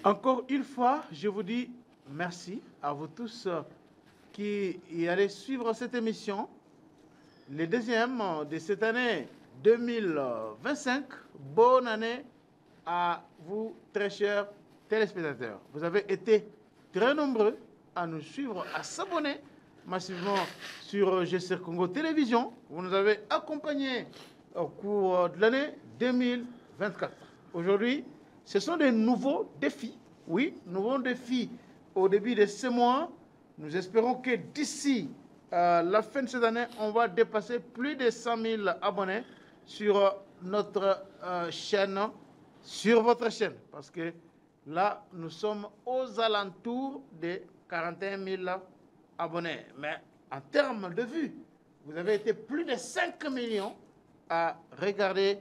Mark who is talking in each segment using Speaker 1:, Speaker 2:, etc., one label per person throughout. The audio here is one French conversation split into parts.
Speaker 1: Encore une fois, je vous dis merci à vous tous qui y allez suivre cette émission, le deuxième de cette année 2025. Bonne année à vous, très chers téléspectateurs. Vous avez été très nombreux à nous suivre, à s'abonner massivement sur GCR Congo Télévision. Vous nous avez accompagnés au cours de l'année 2024. Aujourd'hui, ce sont des nouveaux défis. Oui, nouveaux défis au début de ce mois. Nous espérons que d'ici la fin de cette année, on va dépasser plus de 100 000 abonnés sur notre chaîne, sur votre chaîne. Parce que là, nous sommes aux alentours de 41 000 abonnés. Mais en termes de vues, vous avez été plus de 5 millions à regarder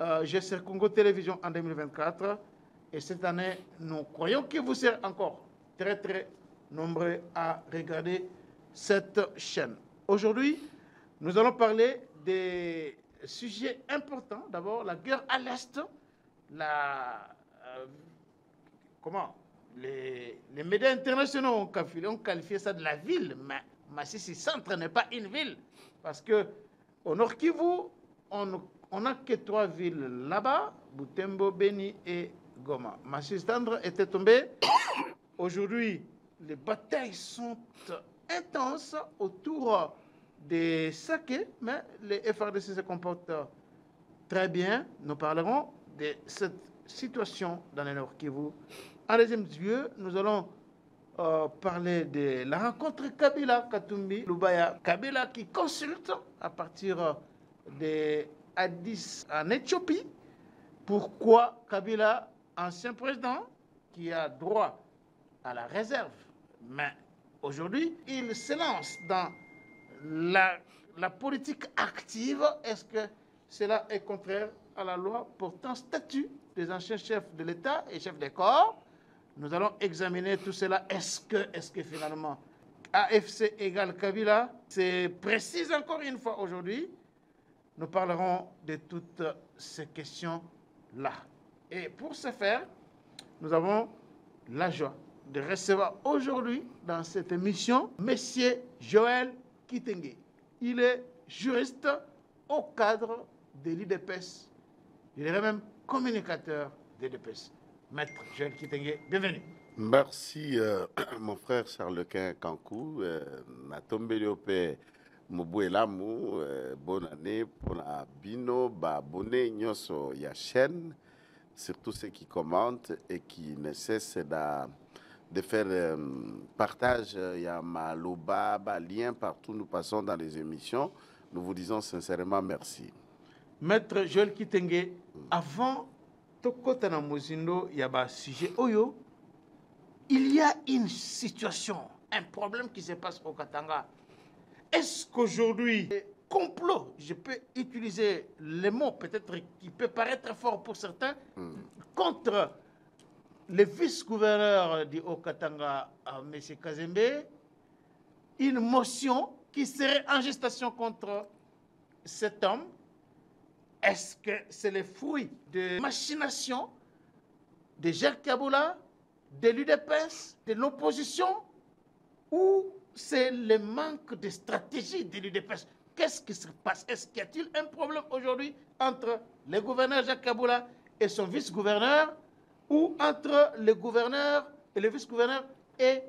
Speaker 1: GCR Congo Télévision en 2024. Et cette année, nous croyons que vous serez encore très, très nombreux à regarder cette chaîne. Aujourd'hui, nous allons parler des sujets importants. D'abord, la guerre à l'Est, les médias internationaux ont qualifié ça de la ville, mais Masisi Centre n'est pas une ville. Parce qu'au Nord Kivu, on n'a que 3 villes là-bas, Butembo, Beni et Goma. Masisi Centre était tombé. Aujourd'hui, les batailles sont intenses autour des Saké, mais les FRDC se comportent très bien. Nous parlerons de cette situation dans le Nord Kivu. En deuxième lieu, nous allons parler de la rencontre Kabila-Katumbi Lubaya. Kabila qui consulte à partir de Addis en Éthiopie. Pourquoi Kabila, ancien président, qui a droit à la réserve, mais aujourd'hui, il se lance dans la politique active. Est-ce que cela est contraire à la loi portant statut des anciens chefs de l'État et chefs des corps? Nous allons examiner tout cela. Est-ce que finalement AFC égale Kabila? C'est précis encore une fois aujourd'hui. Nous parlerons de toutes ces questions-là. Et pour ce faire, nous avons la joie de recevoir aujourd'hui dans cette émission Monsieur Joël Kitenge. Il est juriste au cadre de l'IDPS. Il est même communicateur de l'IDPS. Maître Joël Kitenge, bienvenue.
Speaker 2: Merci, mon frère Charles-Quint Kankou. Natombeliope Mobuelamu, bonne année pour la Bino, Babone, Nyoso, Yachen, surtout ceux qui commentent et qui ne cessent de faire partage. Il y a Maloba, lien partout, nous passons dans les émissions. Nous vous disons sincèrement merci.
Speaker 1: Maître Joël Kitenge, avant Tokotana Mozindo, il y a un sujet Oyo. Il y a une situation, un problème qui se passe au Katanga. Est-ce qu'aujourd'hui, complot, je peux utiliser les mots peut-être qui peut paraître fort pour certains, contre le vice-gouverneur du Haut-Katanga, M. Kazembe, une motion qui serait en gestation contre cet homme? Est-ce que c'est le fruit de machination de Jacques Kaboula, de l'UDPS, de l'opposition, ou c'est le manque de stratégie de l'UDPS? Qu'est-ce qui se passe? Est-ce qu'il y a un problème aujourd'hui entre le gouverneur Jacques Kaboula et son vice-gouverneur, ou entre le gouverneur et le vice-gouverneur et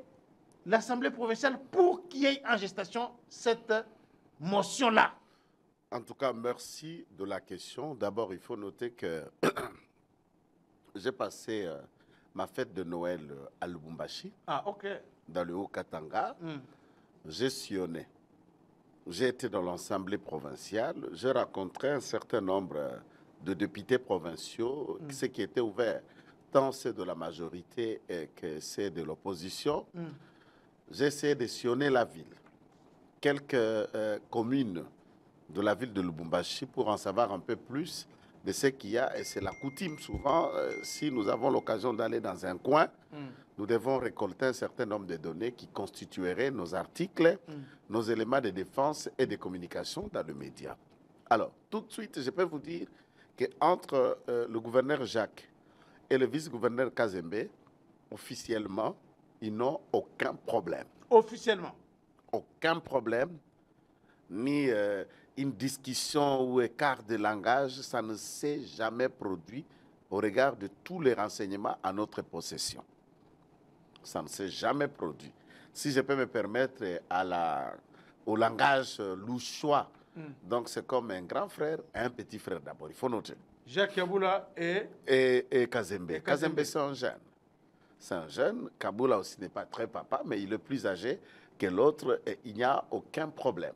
Speaker 1: l'Assemblée provinciale pour qu'il y ait en gestation cette motion-là?
Speaker 2: En tout cas, merci de la question. D'abord, il faut noter que j'ai passé ma fête de Noël à Lubumbashi, dans le Haut-Katanga. J'ai sillonné. J'ai été dans l'Assemblée provinciale. J'ai rencontré un certain nombre de députés provinciaux, ceux qui étaient ouverts, tant ceux de la majorité que ceux de l'opposition. J'ai essayé de sillonner la ville. Quelques communes de la ville de Lubumbashi pour en savoir un peu plus de ce qu'il y a. Et c'est la coutume souvent, si nous avons l'occasion d'aller dans un coin, nous devons récolter un certain nombre de données qui constitueraient nos articles, nos éléments de défense et de communication dans le média. Alors, tout de suite, je peux vous dire qu'entre le gouverneur Jacques et le vice-gouverneur Kazembe, officiellement, ils n'ont aucun problème.
Speaker 1: Officiellement?
Speaker 2: Aucun problème, ni une discussion ou écart de langage, ça ne s'est jamais produit au regard de tous les renseignements à notre possession. Ça ne s'est jamais produit. Si je peux me permettre au langage louchois, donc c'est comme un grand frère et un petit frère d'abord, il faut noter.
Speaker 1: Jacques Kaboula
Speaker 2: et Kazembe. Kazembe, c'est un jeune. C'est un jeune. Kaboula aussi n'est pas très papa, mais il est plus âgé que l'autre et il n'y a aucun problème.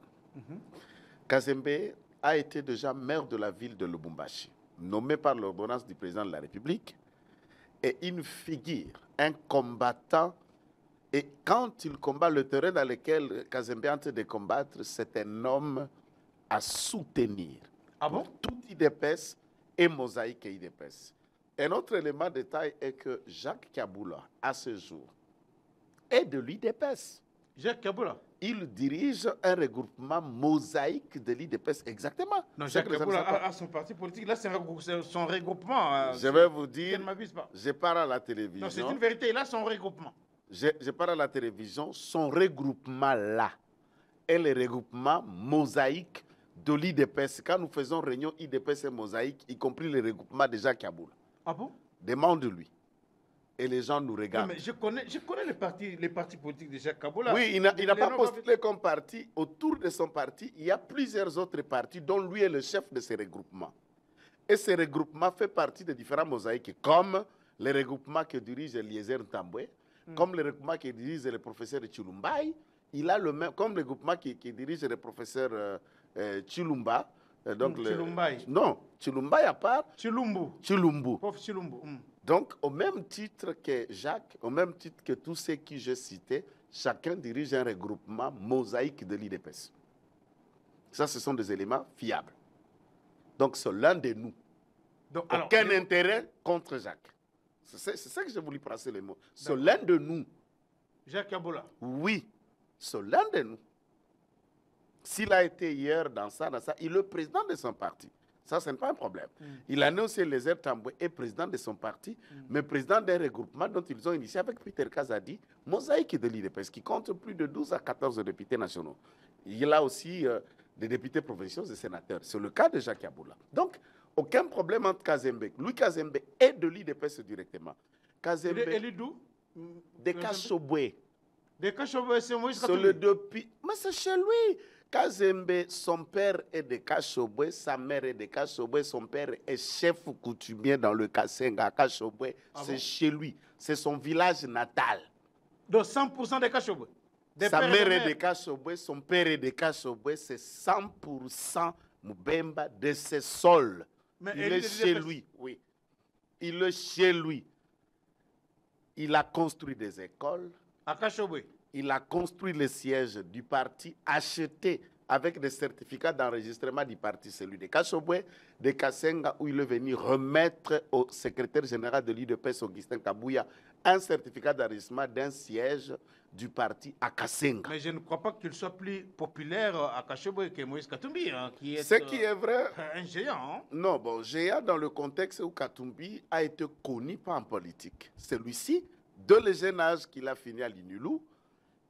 Speaker 2: Kazembe a été déjà maire de la ville de Lubumbashi, nommé par l'ordonnance du président de la République, et une figure, un combattant. Et quand il combat le terrain dans lequel Kazembe est en train de combattre, c'est un homme à soutenir.
Speaker 1: Ah bon?
Speaker 2: Tout IDPS et Mosaïque et IDPS. Un autre élément de détail est que Jacques Kaboula, à ce jour, est de l'IDPS.
Speaker 1: Jacques Kaboula?
Speaker 2: Il dirige un regroupement mosaïque de l'IDPS, exactement.
Speaker 1: Non, Jacques Kaboula a son parti politique. Là, c'est son regroupement.
Speaker 2: Je vais vous dire, je pars à la télévision.
Speaker 1: Non, c'est une vérité. Il a son regroupement.
Speaker 2: Je pars à la télévision. Son regroupement-là est le regroupement mosaïque de l'IDPS. Quand nous faisons réunion IDPS et mosaïque, y compris le regroupement de Jacques Kaboula.
Speaker 1: Ah bon?
Speaker 2: Demande-lui. Et les gens nous regardent.
Speaker 1: Non, mais je connais les partis politiques de Jacques Kaboula.
Speaker 2: Oui, il n'a pas postulé comme parti. Autour de son parti, il y a plusieurs autres partis dont lui est le chef de ces regroupements. Et ces regroupements font partie de différents mosaïques, comme le regroupement que dirige Eliezer Ntambwe, comme le regroupement qui dirige le professeur Chilumbai. Il a le même, comme le regroupement qui dirige le professeur Chilumba. Donc
Speaker 1: Chilumbai.
Speaker 2: Non, Chilumbai à part.
Speaker 1: Chilumbu. Prof Chilumbu.
Speaker 2: Donc, au même titre que Jacques, au même titre que tous ceux qui j'ai cités, chacun dirige un regroupement mosaïque de l'IDPS. Ça, ce sont des éléments fiables. Donc, c'est l'un de nous. Donc, aucun intérêt contre Jacques. C'est ça que j'ai voulu passer les mots. C'est l'un de nous.
Speaker 1: Jacques Kaboula?
Speaker 2: Oui, c'est l'un de nous. S'il a été hier dans ça, il est le président de son parti. Ça, ce n'est pas un problème. Il a annoncé les Tamboué est président de son parti, mais président d'un regroupement dont ils ont initié avec Peter Kazadi, mosaïque de l'IDPS, qui compte plus de 12 à 14 députés nationaux. Il y a aussi des députés provinciaux et sénateurs. C'est le cas de Jacques Kaboula. Donc, aucun problème entre Kazembe. Lui, Kazembe est de l'IDPS directement.
Speaker 1: Kazembe, il est d'où?
Speaker 2: De Kachobwe.
Speaker 1: De Kachobwe, c'est Moïse
Speaker 2: Katumbi. Mais c'est chez lui. Kazembe, son père est de Kachobwe, sa mère est de Kachobwe, son père est chef coutumier dans le Kasenga. Kachobwe, c'est chez lui. C'est son village natal.
Speaker 1: Donc 100% de Kachobwe?
Speaker 2: Sa mère est de Kachobwe, son père est de Kachobwe, c'est 100% Mubemba de ses sols. Mais il est chez lui, oui. Il est chez lui. Il a construit des écoles.
Speaker 1: À Kachobwe?
Speaker 2: Il a construit le siège du parti, acheté avec des certificats d'enregistrement du parti, celui de Kachobwe, de Kasenga, où il est venu remettre au secrétaire général de l'IDPS, Augustin Kabouya, un certificat d'enregistrement d'un siège du parti à Kasenga.
Speaker 1: Mais je ne crois pas qu'il soit plus populaire à Kachobwe que Moïse Katumbi, hein, qui est,
Speaker 2: ce qui est vrai,
Speaker 1: un géant. Hein?
Speaker 2: Non, bon, géant dans le contexte où Katumbi a été connu pas en politique. Celui-ci, de le jeune âge qu'il a fini à l'Inulou,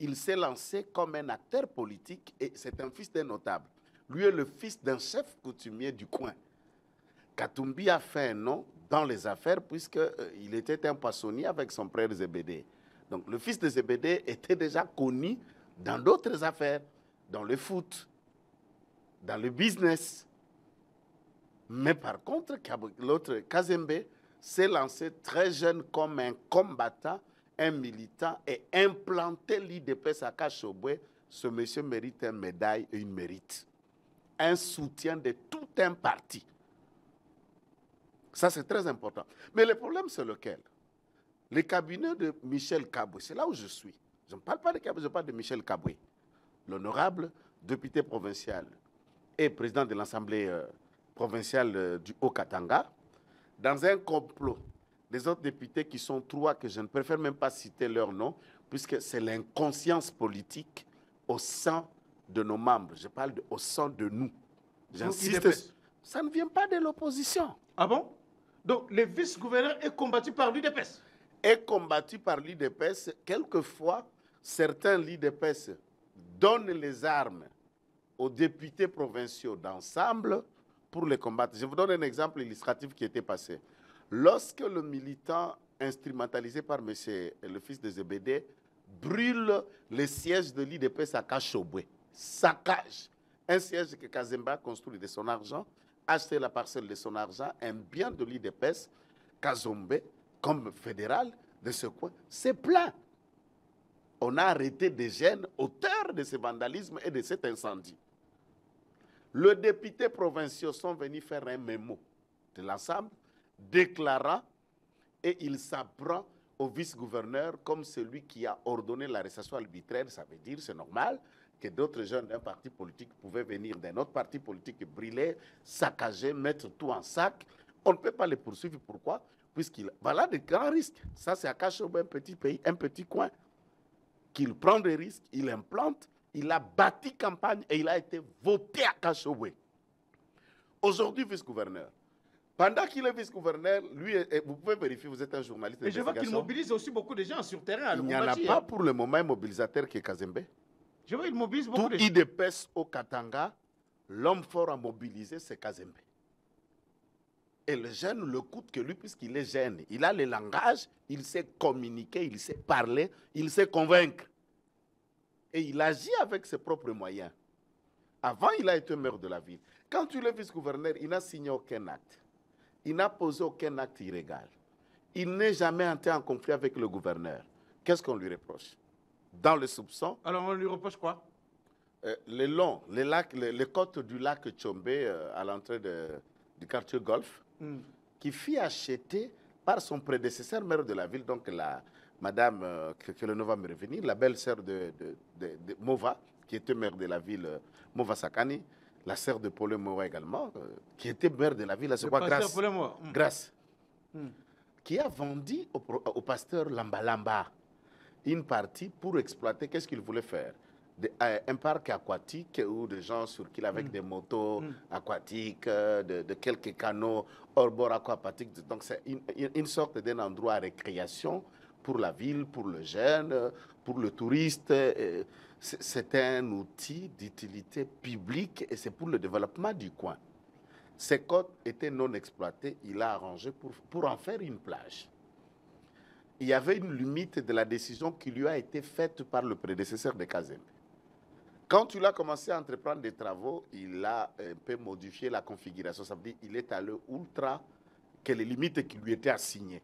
Speaker 2: il s'est lancé comme un acteur politique et c'est un fils d'un notable. Lui est le fils d'un chef coutumier du coin. Katumbi a fait un nom dans les affaires puisqu'il était un poissonnier avec son frère Zébédé. Donc le fils de Zébédé était déjà connu dans d'autres affaires, dans le foot, dans le business. Mais par contre, l'autre Kazembe s'est lancé très jeune comme un combattant, un militant et implanter l'IDPS à Kachobwe. Ce monsieur mérite une médaille et une mérite. Un soutien de tout un parti. Ça, c'est très important. Mais le problème, c'est lequel? Le cabinet de Michel Kaboué, c'est là où je suis. Je ne parle pas de Kaboué, je parle de Michel Kaboué. L'honorable député provincial et président de l'Assemblée provinciale du Haut-Katanga, dans un complot des autres députés qui sont trois, que je ne préfère même pas citer leur nom, puisque c'est l'inconscience politique au sein de nos membres. Je parle au sein de nous. J'insiste, ça ne vient pas de l'opposition.
Speaker 1: Ah bon? Donc, le vice-gouverneur est combattu par l'UDPS?
Speaker 2: est combattu par l'IDPS. Quelquefois, certains l'IDPS donnent les armes aux députés provinciaux d'ensemble pour les combattre. Je vous donne un exemple illustratif qui était passé. Lorsque le militant instrumentalisé par monsieur le fils de Zébédé brûle les sièges de l'IDPS à Kachobwe, saccage un siège que Kazemba construit de son argent, acheter la parcelle de son argent, un bien de l'IDPS, Kazombe, comme fédéral de ce coin, c'est plein. On a arrêté des jeunes auteurs de ce vandalisme et de cet incendie. Les députés provinciaux sont venus faire un mémo de l'ensemble, déclarant, et il s'apprend au vice-gouverneur comme celui qui a ordonné l'arrestation arbitraire. Ça veut dire, c'est normal, que d'autres jeunes d'un parti politique pouvaient venir d'un autre parti politique, brûler, saccager, mettre tout en sac. On ne peut pas les poursuivre. Pourquoi? Puisqu'il voilà de grands risques. Ça, c'est à Kachobo, un petit pays, un petit coin, qu'il prend des risques, il implante, il a bâti campagne et il a été voté à Kachobo. Aujourd'hui, vice-gouverneur. Pendant qu'il est vice-gouverneur, lui, vous pouvez vérifier, vous êtes un journaliste.
Speaker 1: Et je vois qu'il mobilise aussi beaucoup de gens sur terrain.
Speaker 2: Il n'y en a pas pour le moment un mobilisateur qui est Kazembe.
Speaker 1: Je vois qu'il mobilise beaucoup de gens.
Speaker 2: Tout IDPS au Katanga, l'homme fort à mobiliser, c'est Kazembe. Et le jeune le coûte que lui, puisqu'il est jeune. Il a le langage, il sait communiquer, il sait parler, il sait convaincre. Et il agit avec ses propres moyens. Avant, il a été maire de la ville. Quand il est vice-gouverneur, il n'a signé aucun acte. Il n'a posé aucun acte illégal. Il n'est jamais entré en conflit avec le gouverneur. Qu'est-ce qu'on lui reproche? Dans le soupçon.
Speaker 1: Alors on lui reproche quoi?
Speaker 2: Les côtes du lac Tchombe à l'entrée du quartier Golf, qui fut acheté par son prédécesseur maire de la ville, donc la madame, que le nom va me revenir, la belle-sœur de Mova, qui était maire de la ville, Mova Sakani, la sœur de Paul Mova également, qui était maire de la ville, c'est quoi, Grâce, qui a vendu au pasteur Lambalamba une partie pour exploiter. Qu'est-ce qu'il voulait faire? Un parc aquatique où des gens circulent avec des motos aquatiques, de quelques canaux hors bord aquatique. Donc c'est une sorte d'un endroit à récréation pour la ville, pour le jeune, pour le touriste. C'est un outil d'utilité publique et c'est pour le développement du coin. Ces côtes étaient non exploitées, il a arrangé pour en faire une plage. Il y avait une limite de la décision qui lui a été faite par le prédécesseur de Kazembe. Quand il a commencé à entreprendre des travaux, il a un peu modifié la configuration. Ça veut dire qu'il est allé ultra que les limites qui lui étaient assignées.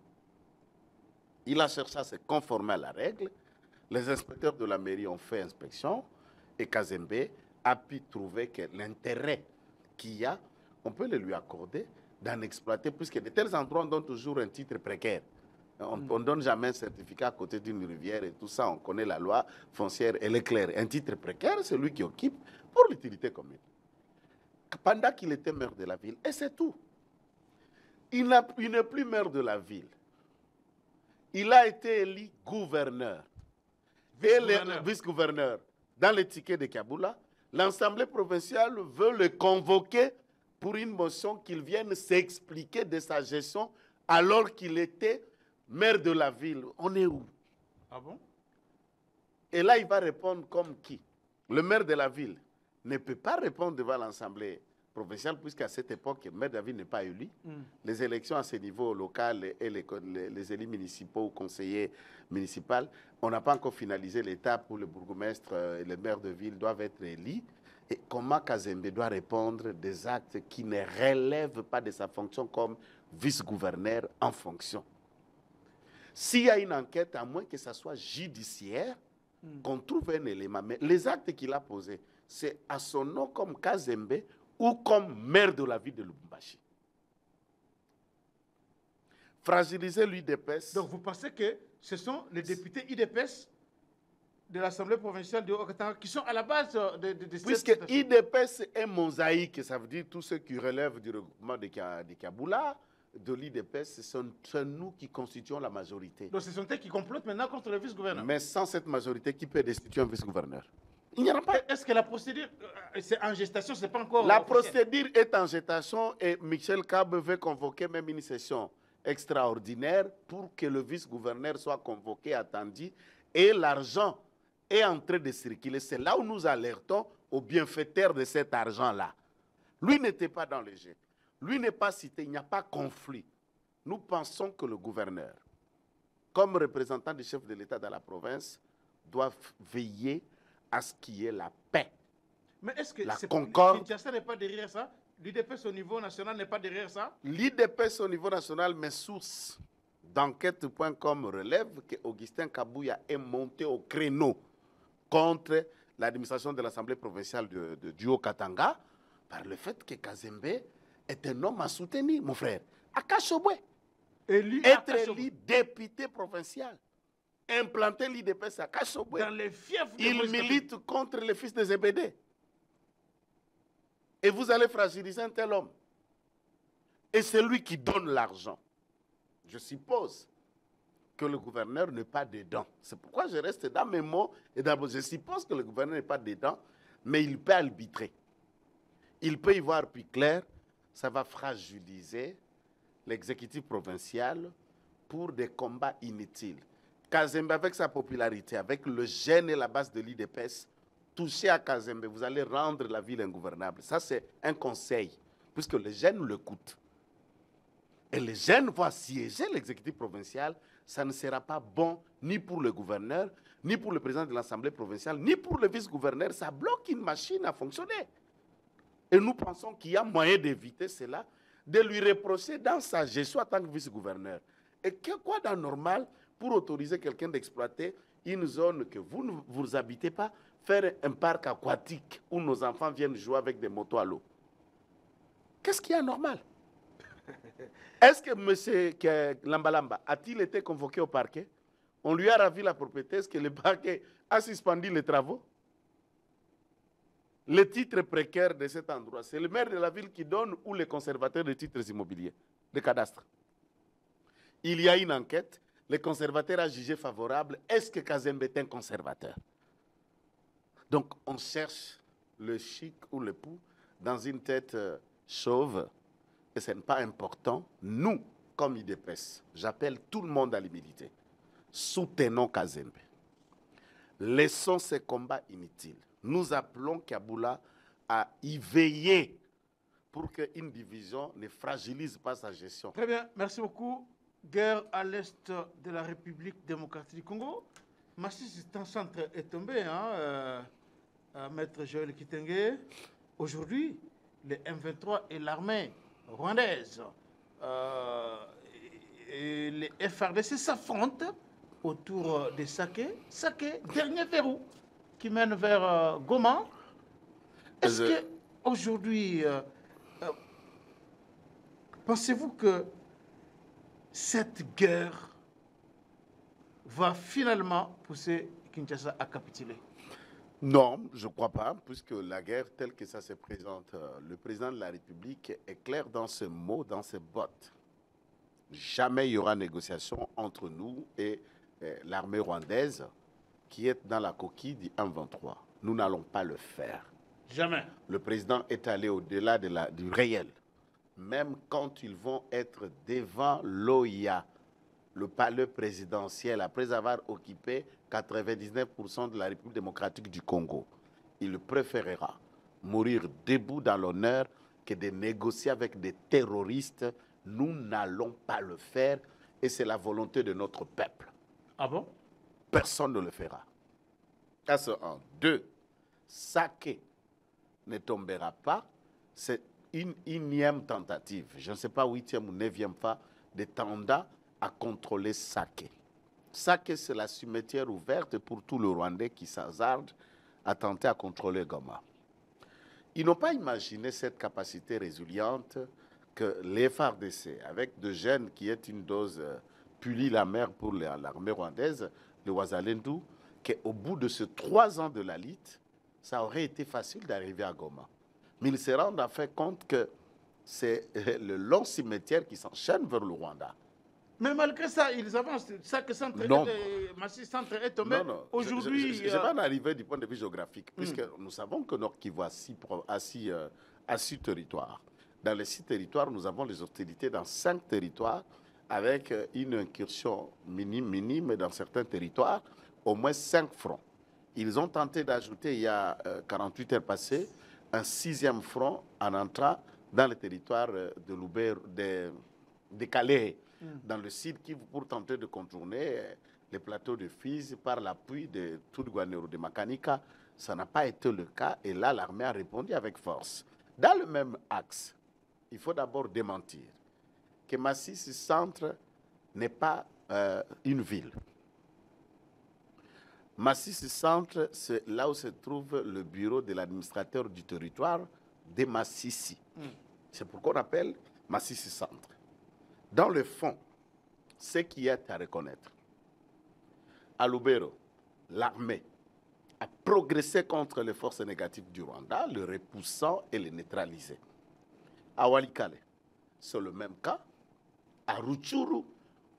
Speaker 2: Il a cherché à se conformer à la règle. Les inspecteurs de la mairie ont fait inspection et Kazembe a pu trouver que l'intérêt qu'il y a, on peut le lui accorder d'en exploiter, puisque de tels endroits on donne toujours un titre précaire. On ne donne jamais un certificat à côté d'une rivière et tout ça, on connaît la loi foncière, elle est claire. Un titre précaire, c'est lui qui occupe pour l'utilité commune. Pendant qu'il était maire de la ville, et c'est tout. Il n'est plus maire de la ville. Il a été élu gouverneur. Vice-gouverneur. Dans les tickets de Kaboula, l'Assemblée provinciale veut le convoquer pour une motion qu'il vienne s'expliquer de sa gestion alors qu'il était maire de la ville. On est où?
Speaker 1: Ah bon?
Speaker 2: Et là, il va répondre comme qui? Le maire de la ville ne peut pas répondre devant l'Assemblée provinciale, puisqu'à cette époque, le maire de la ville n'est pas élu. Les élections à ce niveau local et les élus municipaux ou conseillers municipaux, on n'a pas encore finalisé l'étape où le bourgmestre et le maire de ville doivent être élus. Et comment Kazembe doit répondre des actes qui ne relèvent pas de sa fonction comme vice-gouverneur en fonction? S'il y a une enquête, à moins que ça soit judiciaire, qu'on trouve un élément. Mais les actes qu'il a posés, c'est à son nom comme Kazembe ou comme maire de la ville de Lubumbashi. Fragiliser l'IDPS.
Speaker 1: Donc vous pensez que ce sont les députés IDPS de l'Assemblée provinciale de Haut-Katanga qui sont à la base de
Speaker 2: puisque IDPS est mosaïque, ça veut dire tous ceux qui relèvent du regroupement de Kaboula, de l'IDPS, c'est nous qui constituons la majorité.
Speaker 1: Donc ce sont eux qui complotent maintenant contre le vice-gouverneur.
Speaker 2: Mais sans cette majorité, qui peut destituer un vice-gouverneur? Il n'y en a pas.
Speaker 1: Est-ce que la procédure c'est en gestation, c'est pas encore
Speaker 2: la procédure est en gestation et Michel Cab veut convoquer même une session. extraordinaire pour que le vice-gouverneur soit convoqué, attendu, et l'argent est en train de circuler. C'est là où nous alertons au bienfaiteur de cet argent-là. Lui n'était pas dans le jeu. Lui n'est pas cité, il n'y a pas conflit. Nous pensons que le gouverneur, comme représentant du chef de l'État dans la province, doit veiller à ce qu'il y ait la paix.
Speaker 1: Mais est-ce que
Speaker 2: la concorde.
Speaker 1: Kinshasa n'est pas derrière ça? L'IDPS au niveau national n'est pas derrière ça?
Speaker 2: L'IDPS au niveau national, mes sources d'enquête.com relèvent qu'Augustin Kabouya est monté au créneau contre l'administration de l'Assemblée provinciale du Haut-Katanga par le fait que Kazembe est un homme à soutenir, mon frère. À Kachobwe. Être élu député provincial. Implanter l'IDPS à Kachobwe.
Speaker 1: Dans les fiefs.
Speaker 2: Il milite contre les fils de Zébédé. Et vous allez fragiliser un tel homme. Et c'est lui qui donne l'argent. Je suppose que le gouverneur n'est pas dedans. C'est pourquoi je reste dans mes mots. Et d'abord, je suppose que le gouverneur n'est pas dedans, mais il peut arbitrer. Il peut y voir plus clair. Ça va fragiliser l'exécutif provincial pour des combats inutiles. Kazembe, avec sa popularité, avec le gène et la base de l'IDPS, touché à Kazembe, vous allez rendre la ville ingouvernable. Ça, c'est un conseil, puisque le gène le coûte. Et les jeunes vont siéger l'exécutif provincial, ça ne sera pas bon ni pour le gouverneur, ni pour le président de l'Assemblée provinciale, ni pour le vice-gouverneur. Ça bloque une machine à fonctionner. Et nous pensons qu'il y a moyen d'éviter cela, de lui reprocher dans sa gestion en tant que vice-gouverneur. Et quoi d'anormal pour autoriser quelqu'un d'exploiter une zone que vous ne vous habitez pas, faire un parc aquatique où nos enfants viennent jouer avec des motos à l'eau? Qu'est-ce qui est anormal? Est-ce que M. Lambalamba a-t-il été convoqué au parquet? On lui a ravi la propriété. Est-ce que le parquet a suspendu les travaux? Les titres précaires de cet endroit, c'est le maire de la ville qui donne ou les conservateurs de titres immobiliers, de cadastre. Il y a une enquête, le conservateur a jugé favorable. Est-ce que Kazembe est un conservateur? Donc on cherche le chic ou le pou dans une tête chauve. Et ce n'est pas important. Nous, comme IDPS, j'appelle tout le monde à l'humilité. Soutenons Kazembe. Laissons ces combats inutiles. Nous appelons Kaboula à y veiller pour qu'une division ne fragilise pas sa gestion.
Speaker 1: Très bien, merci beaucoup. Guerre à l'est de la République démocratique du Congo. Massis centre est tombé, Maître Joël Kitenge. Aujourd'hui, le M23 et l'armée rwandaise et les FRDC s'affrontent autour de Saké. Saké, dernier verrou qui mène vers Goma. Est-ce qu'aujourd'hui, pensez-vous que cette guerre va finalement pousser Kinshasa à capituler?
Speaker 2: Non, je ne crois pas, puisque la guerre telle que ça se présente, le président de la République est clair dans ce mot, dans ses bottes. Jamais il y aura négociation entre nous et l'armée rwandaise qui est dans la coquille du M23. Nous n'allons pas le faire.
Speaker 1: Jamais.
Speaker 2: Le président est allé au-delà du réel. Même quand ils vont être devant l'OIA, le palais présidentiel, après avoir occupé 99% de la République démocratique du Congo, il préférera mourir debout dans l'honneur que de négocier avec des terroristes. Nous n'allons pas le faire et c'est la volonté de notre peuple.
Speaker 1: Ah bon?
Speaker 2: Personne ne le fera. Ça, c'est un. Deux, Saké ne tombera pas. C'est une énième tentative, je ne sais pas, 8e ou 9e fois, de Tanda à contrôler Saké. Saké, c'est la cimetière ouverte pour tout le Rwandais qui s'hasarde à tenter à contrôler Goma. Ils n'ont pas imaginé cette capacité résiliente que les FARDC, avec de jeunes qui est une dose pulie la mer pour l'armée rwandaise, le Ouazalendou, qu'au bout de ces 3 ans de la lutte, ça aurait été facile d'arriver à Goma. Mais ils se rendent en fait compte que c'est le long cimetière qui s'enchaîne vers le Rwanda.
Speaker 1: Mais malgré ça, ils avancent. Ça que centre est tombé. Aujourd'hui,
Speaker 2: je vais en arriver du point de vue géographique, puisque nous savons que Nord Kivu a 6 territoires. Dans les 6 territoires, nous avons les hostilités dans 5 territoires avec une incursion minime dans certains territoires, au moins 5 fronts. Ils ont tenté d'ajouter, il y a 48 heures passées, un 6e front en entrant dans le territoire de Loubert, de Calais, dans le sud Kivu, pour tenter de contourner les plateaux de Fizi par l'appui de Tudguanero de Makanika. Ça n'a pas été le cas et là, l'armée a répondu avec force. Dans le même axe, il faut d'abord démentir que Masisi Centre n'est pas une ville. Masisi Centre, c'est là où se trouve le bureau de l'administrateur du territoire de Masisi. C'est pourquoi on appelle Masisi Centre. Dans le fond, ce qui est à reconnaître, à Lubero, l'armée a progressé contre les forces négatives du Rwanda, le repoussant et le neutralisant. À Walikale, c'est le même cas. À Rutshuru,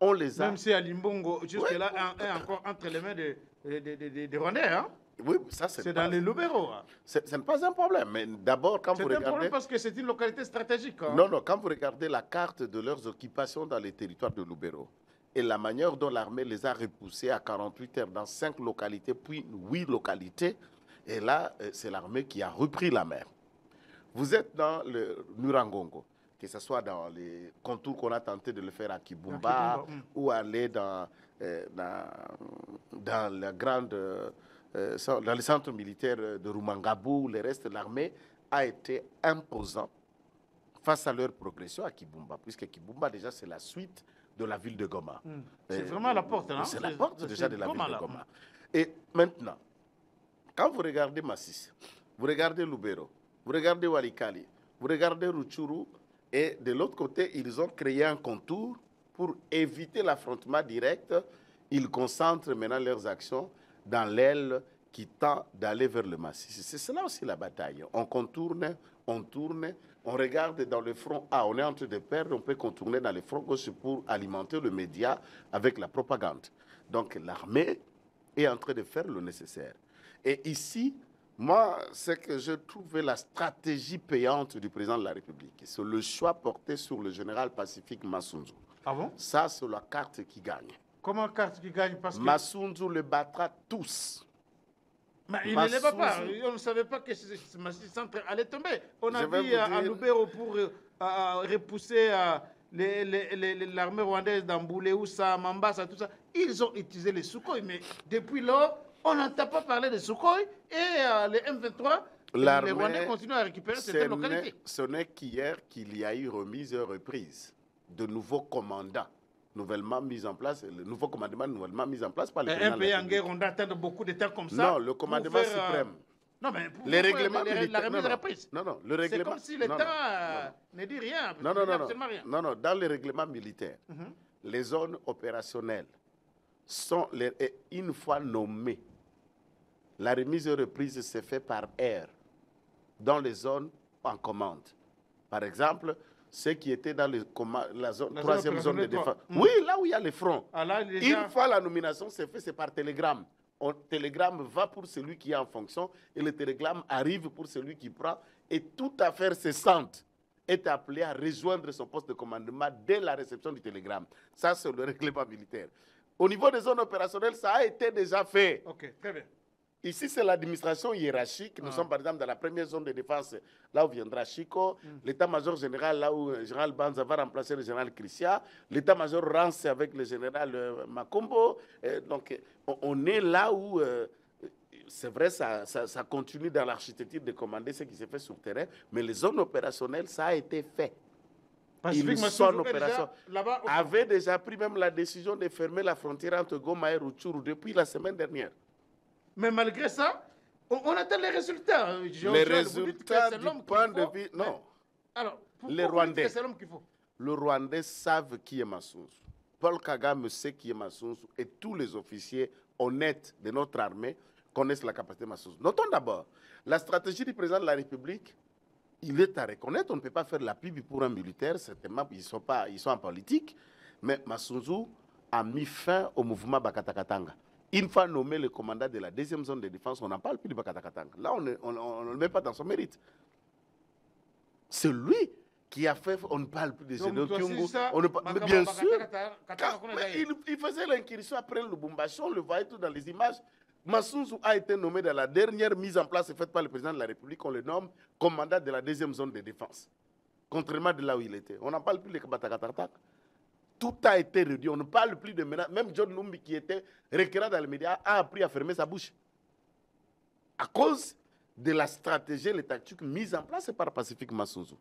Speaker 2: on les a...
Speaker 1: Même si à Limbongo, jusque-là, est encore entre les mains des Rwandais, hein?
Speaker 2: Oui, ça c'est
Speaker 1: dans les Lubero.
Speaker 2: Ce n'est pas un problème, mais d'abord, quand vous regardez...
Speaker 1: C'est un problème parce que c'est une localité stratégique. Hein?
Speaker 2: Non, quand vous regardez la carte de leurs occupations dans les territoires de Lubero, et la manière dont l'armée les a repoussés à 48 heures dans 5 localités, puis 8 localités, et là, c'est l'armée qui a repris la mer. Vous êtes dans le Nurangongo, que ce soit dans les contours qu'on a tenté de le faire à Kibumba, ou aller dans la grande, dans les centres militaires de Rumangabou, le reste de l'armée a été imposant face à leur progression à Kibumba, puisque Kibumba, déjà, c'est la suite de la ville de Goma.
Speaker 1: C'est vraiment la porte, hein?
Speaker 2: C'est la porte déjà de la ville de Goma. Et maintenant, quand vous regardez Masisi, vous regardez Lubero, vous regardez Walikale, vous regardez Rutshuru, et de l'autre côté, ils ont créé un contour pour éviter l'affrontement direct. Ils concentrent maintenant leurs actions dans l'aile qui tend d'aller vers le Masisi. C'est cela aussi la bataille. On contourne, on tourne, on regarde dans le front A, on est en train de perdre, on peut contourner dans le front gauche pour alimenter le média avec la propagande. Donc l'armée est en train de faire le nécessaire. Et ici, moi, c'est que je trouvais la stratégie payante du président de la République. C'est le choix porté sur le général Pacifique Massunzu.
Speaker 1: Ah bon?
Speaker 2: Ça, c'est la carte qui gagne.
Speaker 1: Comment carte qui gagne? Parce que
Speaker 2: Massunzu les battra tous.
Speaker 1: Mais il ne les bat pas. On ne savait pas que ce Masisi Centre allait tomber. On a vu à Lubero pour repousser l'armée rwandaise dans Boulé-Oussa, Mambasa, tout ça. Ils ont utilisé les Sukhoi. Mais depuis lors, on n'entend pas parler de Sukhoi. Et les M23, les Rwandais continuent à récupérer cette localité.
Speaker 2: Ce n'est qu'hier qu'il y a eu remise et reprise de nouveaux commandants nouvellement mis en place, le nouveau commandement nouvellement mis en place par le président.
Speaker 1: Un pays en guerre, on attend beaucoup de temps comme ça.
Speaker 2: Non, le commandement suprême.
Speaker 1: Non, mais
Speaker 2: les règlements militaires.
Speaker 1: La remise et reprise.
Speaker 2: Non, le règlement.
Speaker 1: C'est comme si l'État ne dit rien.
Speaker 2: Non, dans les règlements militaires, les zones opérationnelles sont, une fois nommées, la remise et reprise se fait par air dans les zones en commande. Par exemple, ceux qui étaient dans la troisième zone de défense. Oui, là où il y a les fronts. Une fois la nomination s'est faite, c'est par télégramme. Le télégramme va pour celui qui est en fonction et le télégramme arrive pour celui qui prend. Et toute affaire cessante est appelée à rejoindre son poste de commandement dès la réception du télégramme. Ça, c'est le règlement militaire. Au niveau des zones opérationnelles, ça a été déjà fait.
Speaker 1: Ok, très bien.
Speaker 2: Ici, c'est l'administration hiérarchique. Nous sommes, par exemple, dans la première zone de défense, là où viendra Chico. L'état-major général, là où le général Banza va remplacer le général Christia. L'état-major Rance avec le général Makombo. Donc, on est là où, c'est vrai, ça continue dans l'architecture de commander ce qui se fait sur le terrain. Mais les zones opérationnelles, ça a été fait. Ils sont en opération. Avait déjà pris même la décision de fermer la frontière entre Goma et Rutshuru depuis la semaine dernière.
Speaker 1: Mais malgré ça, on attend les résultats.
Speaker 2: Les résultats du point de vue... Non.
Speaker 1: Alors,
Speaker 2: les Rwandais. Les Rwandais savent qui est Massunzu. Paul Kagame sait qui est Massunzu et tous les officiers honnêtes de notre armée connaissent la capacité de Massunzu. Notons d'abord, la stratégie du président de la République, il est à reconnaître. On ne peut pas faire la pub pour un militaire. Certainement, ils sont en politique. Mais Massunzu a mis fin au mouvement Bakatakatanga. Une fois nommé le commandant de la deuxième zone de défense, on n'en parle plus de Bakatakatanga. Là, on ne le met pas dans son mérite. C'est lui qui a fait, on ne parle plus de Général Kyungu. Mais bien sûr, il faisait l'incursion après le Lubumbashi, on le voyait tout dans les images. Massouzou a été nommé dans la dernière mise en place faite par le président de la République, on le nomme commandant de la 2e zone de défense. Contrairement de là où il était. On n'en parle plus de Kabatakatartak. Tout a été réduit, on ne parle plus de menaces. Même John Numbi, qui était récurrent dans les médias, a appris à fermer sa bouche. À cause de la stratégie et les tactiques mises en place par Pacifique Massouzou.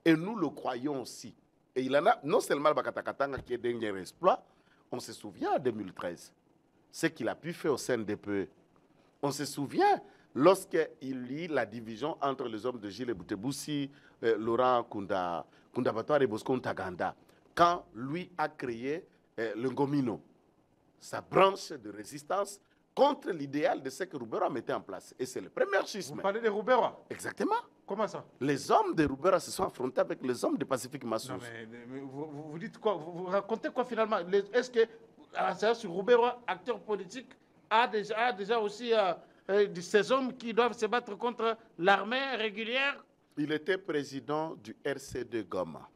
Speaker 2: Et nous le croyons aussi. Et il en a non seulement le Bakatakatanga qui est dernier exploit, on se souvient en 2013, ce qu'il a pu faire au sein des PE. On se souvient lorsqu'il lit la division entre les hommes de Gilles Bouteboussi, Laurent Kundabatoire et Bosco Ntaganda, quand lui a créé le Ngomino, sa branche de résistance contre l'idéal de ce que Roubera mettait en place. Et c'est le premier schisme.
Speaker 1: Vous parlez de Roubera?
Speaker 2: Exactement.
Speaker 1: Comment ça?
Speaker 2: Les hommes de Roubera se sont affrontés avec les hommes de Pacifique Massouzou.
Speaker 1: Mais vous dites quoi? Vous racontez quoi finalement? Est-ce que sur Roubera, acteur politique, a déjà aussi ces hommes qui doivent se battre contre l'armée régulière?
Speaker 2: Il était président du RC2 Goma.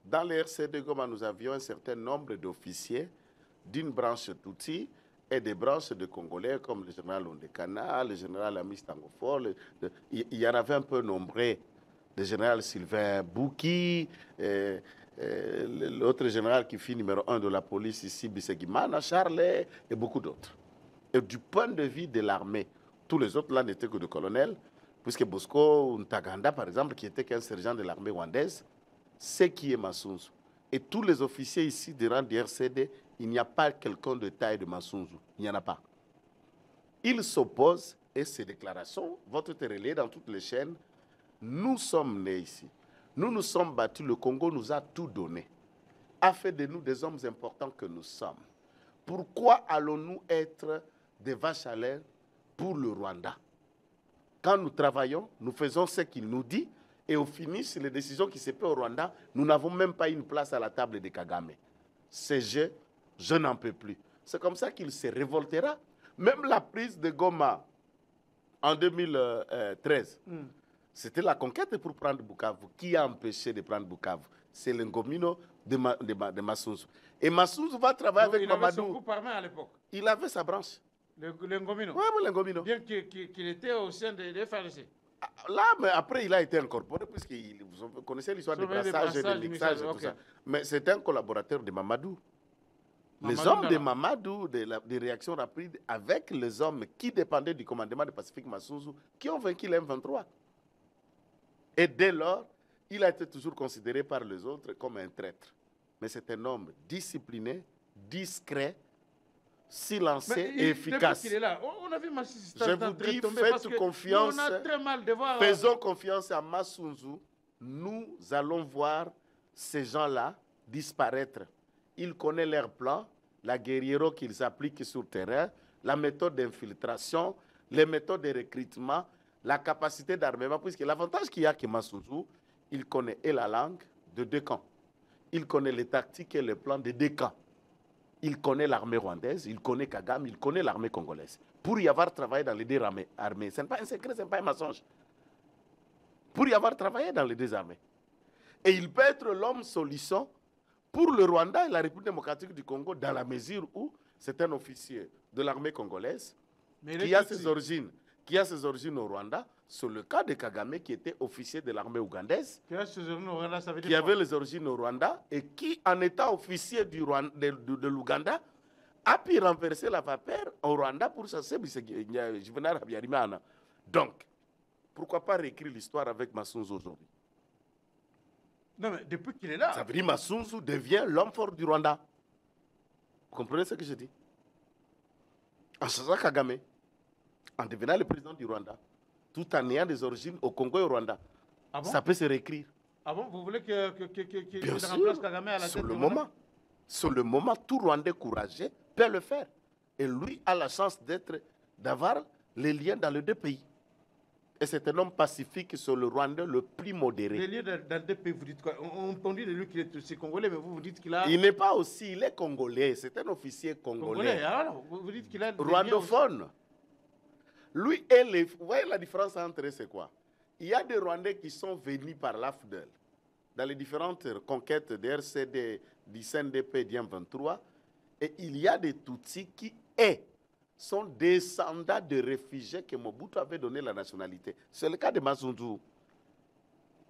Speaker 2: Dans le RC2 Goma, nous avions un certain nombre d'officiers d'une branche Tutsi et des branches de Congolais comme le général Ondekana, le général Amis Tangofor. Il y en avait un peu nombreux. Le général Sylvain Bouki, l'autre général qui fut numéro 1 de la police ici, Bissegimana, Charlet et beaucoup d'autres. Et du point de vue de l'armée, tous les autres là n'étaient que des colonels, puisque Bosco Ntaganda, par exemple, qui était qu'un sergent de l'armée rwandaise, c'est qui est Massouzou. Et tous les officiers ici du rang du RCD, il n'y a pas quelqu'un de taille de Massouzou. Il n'y en a pas. Il s'oppose, et ces déclarations vont être relayées dans toutes les chaînes. Nous sommes nés ici. Nous nous sommes battus. Le Congo nous a tout donné. A fait de nous des hommes importants que nous sommes. Pourquoi allons-nous être des vaches à lait pour le Rwanda? Quand nous travaillons, nous faisons ce qu'il nous dit. Et au finish, les décisions qui se font au Rwanda, nous n'avons même pas une place à la table de Kagame. C'est je n'en peux plus. C'est comme ça qu'il se révoltera. Même la prise de Goma en 2013, c'était la conquête pour prendre Bukavu. Qui a empêché de prendre Bukavu? C'est le Ngomino de Massouzou. Et Massouzou va travailler avec Mamadou.
Speaker 1: Il avait son groupe armé à l'époque.
Speaker 2: Il avait sa branche.
Speaker 1: Le Ngomino?
Speaker 2: Oui, le Ngomino.
Speaker 1: Bien qu'il était au sein de FRDC.
Speaker 2: Là, mais après, il a été incorporé, puisque vous connaissez l'histoire des brassages et des mixages et tout ça. Mais c'était un collaborateur de Mamadou. Les hommes de Mamadou, des réactions rapides, avec les hommes qui dépendaient du commandement de Pacifique Massouzou, qui ont vaincu l'M23. Et dès lors, il a été toujours considéré par les autres comme un traître. Mais c'est un homme discipliné, discret, silencieux et efficace.
Speaker 1: Il est là. On a vu
Speaker 2: je vous dis, faites confiance.
Speaker 1: On a très mal de voir.
Speaker 2: Faisons confiance à Massouzou. Nous allons voir ces gens-là disparaître. Ils connaissent leur plan, la guerriero qu'ils appliquent sur le terrain, la méthode d'infiltration, les méthodes de recrutement, la capacité d'armement. Puisque l'avantage qu'il y a que Massouzou, il connaît et la langue de deux camps. Il connaît les tactiques et les plans de deux camps. Il connaît l'armée rwandaise, il connaît Kagame, il connaît l'armée congolaise. Pour y avoir travaillé dans les deux armées, ce n'est pas un secret, ce n'est pas un mensonge. Pour y avoir travaillé dans les deux armées. Et il peut être l'homme solution pour le Rwanda et la République démocratique du Congo, dans la mesure où c'est un officier de l'armée congolaise qui a ses origines au Rwanda. C'est le cas de Kagame qui était officier de l'armée ougandaise, qui avait les origines au Rwanda et qui, en étant officier de l'Ouganda, a pu renverser la vapeur au Rwanda pour chasser Juvenal Habyarimana. Donc, pourquoi pas réécrire l'histoire avec Massouzou aujourd'hui?
Speaker 1: Non, mais depuis qu'il est là...
Speaker 2: Ça veut dire que Massouzou devient l'homme fort du Rwanda. Vous comprenez ce que je dis? En chassant Kagame, en devenant le président du Rwanda, tout en ayant des origines au Congo et au Rwanda. Ah bon? Ça peut se réécrire.
Speaker 1: Ah bon? Vous voulez qu'il remplace Kagame à la tête du Rwanda?
Speaker 2: Sur le moment, tout Rwandais courageux peut le faire. Et lui a la chance d'avoir les liens dans les deux pays. Et c'est un homme pacifique sur le Rwanda le plus modéré.
Speaker 1: Les liens dans les deux pays, vous dites quoi? On dit de lui qu'il est aussi congolais, mais vous dites qu'il a...
Speaker 2: Il n'est pas aussi, il est congolais. C'est un officier congolais.
Speaker 1: Alors, vous dites qu'il a...
Speaker 2: Rwandophone. Lui et les... Vous voyez la différence entre eux, c'est quoi? Il y a des Rwandais qui sont venus par l'AFDEL. dans les différentes conquêtes de RCD, du CNDP, du M23, et il y a des Tutsis qui sont descendants de réfugiés que Mobutu avait donné la nationalité. C'est le cas de Mazundu.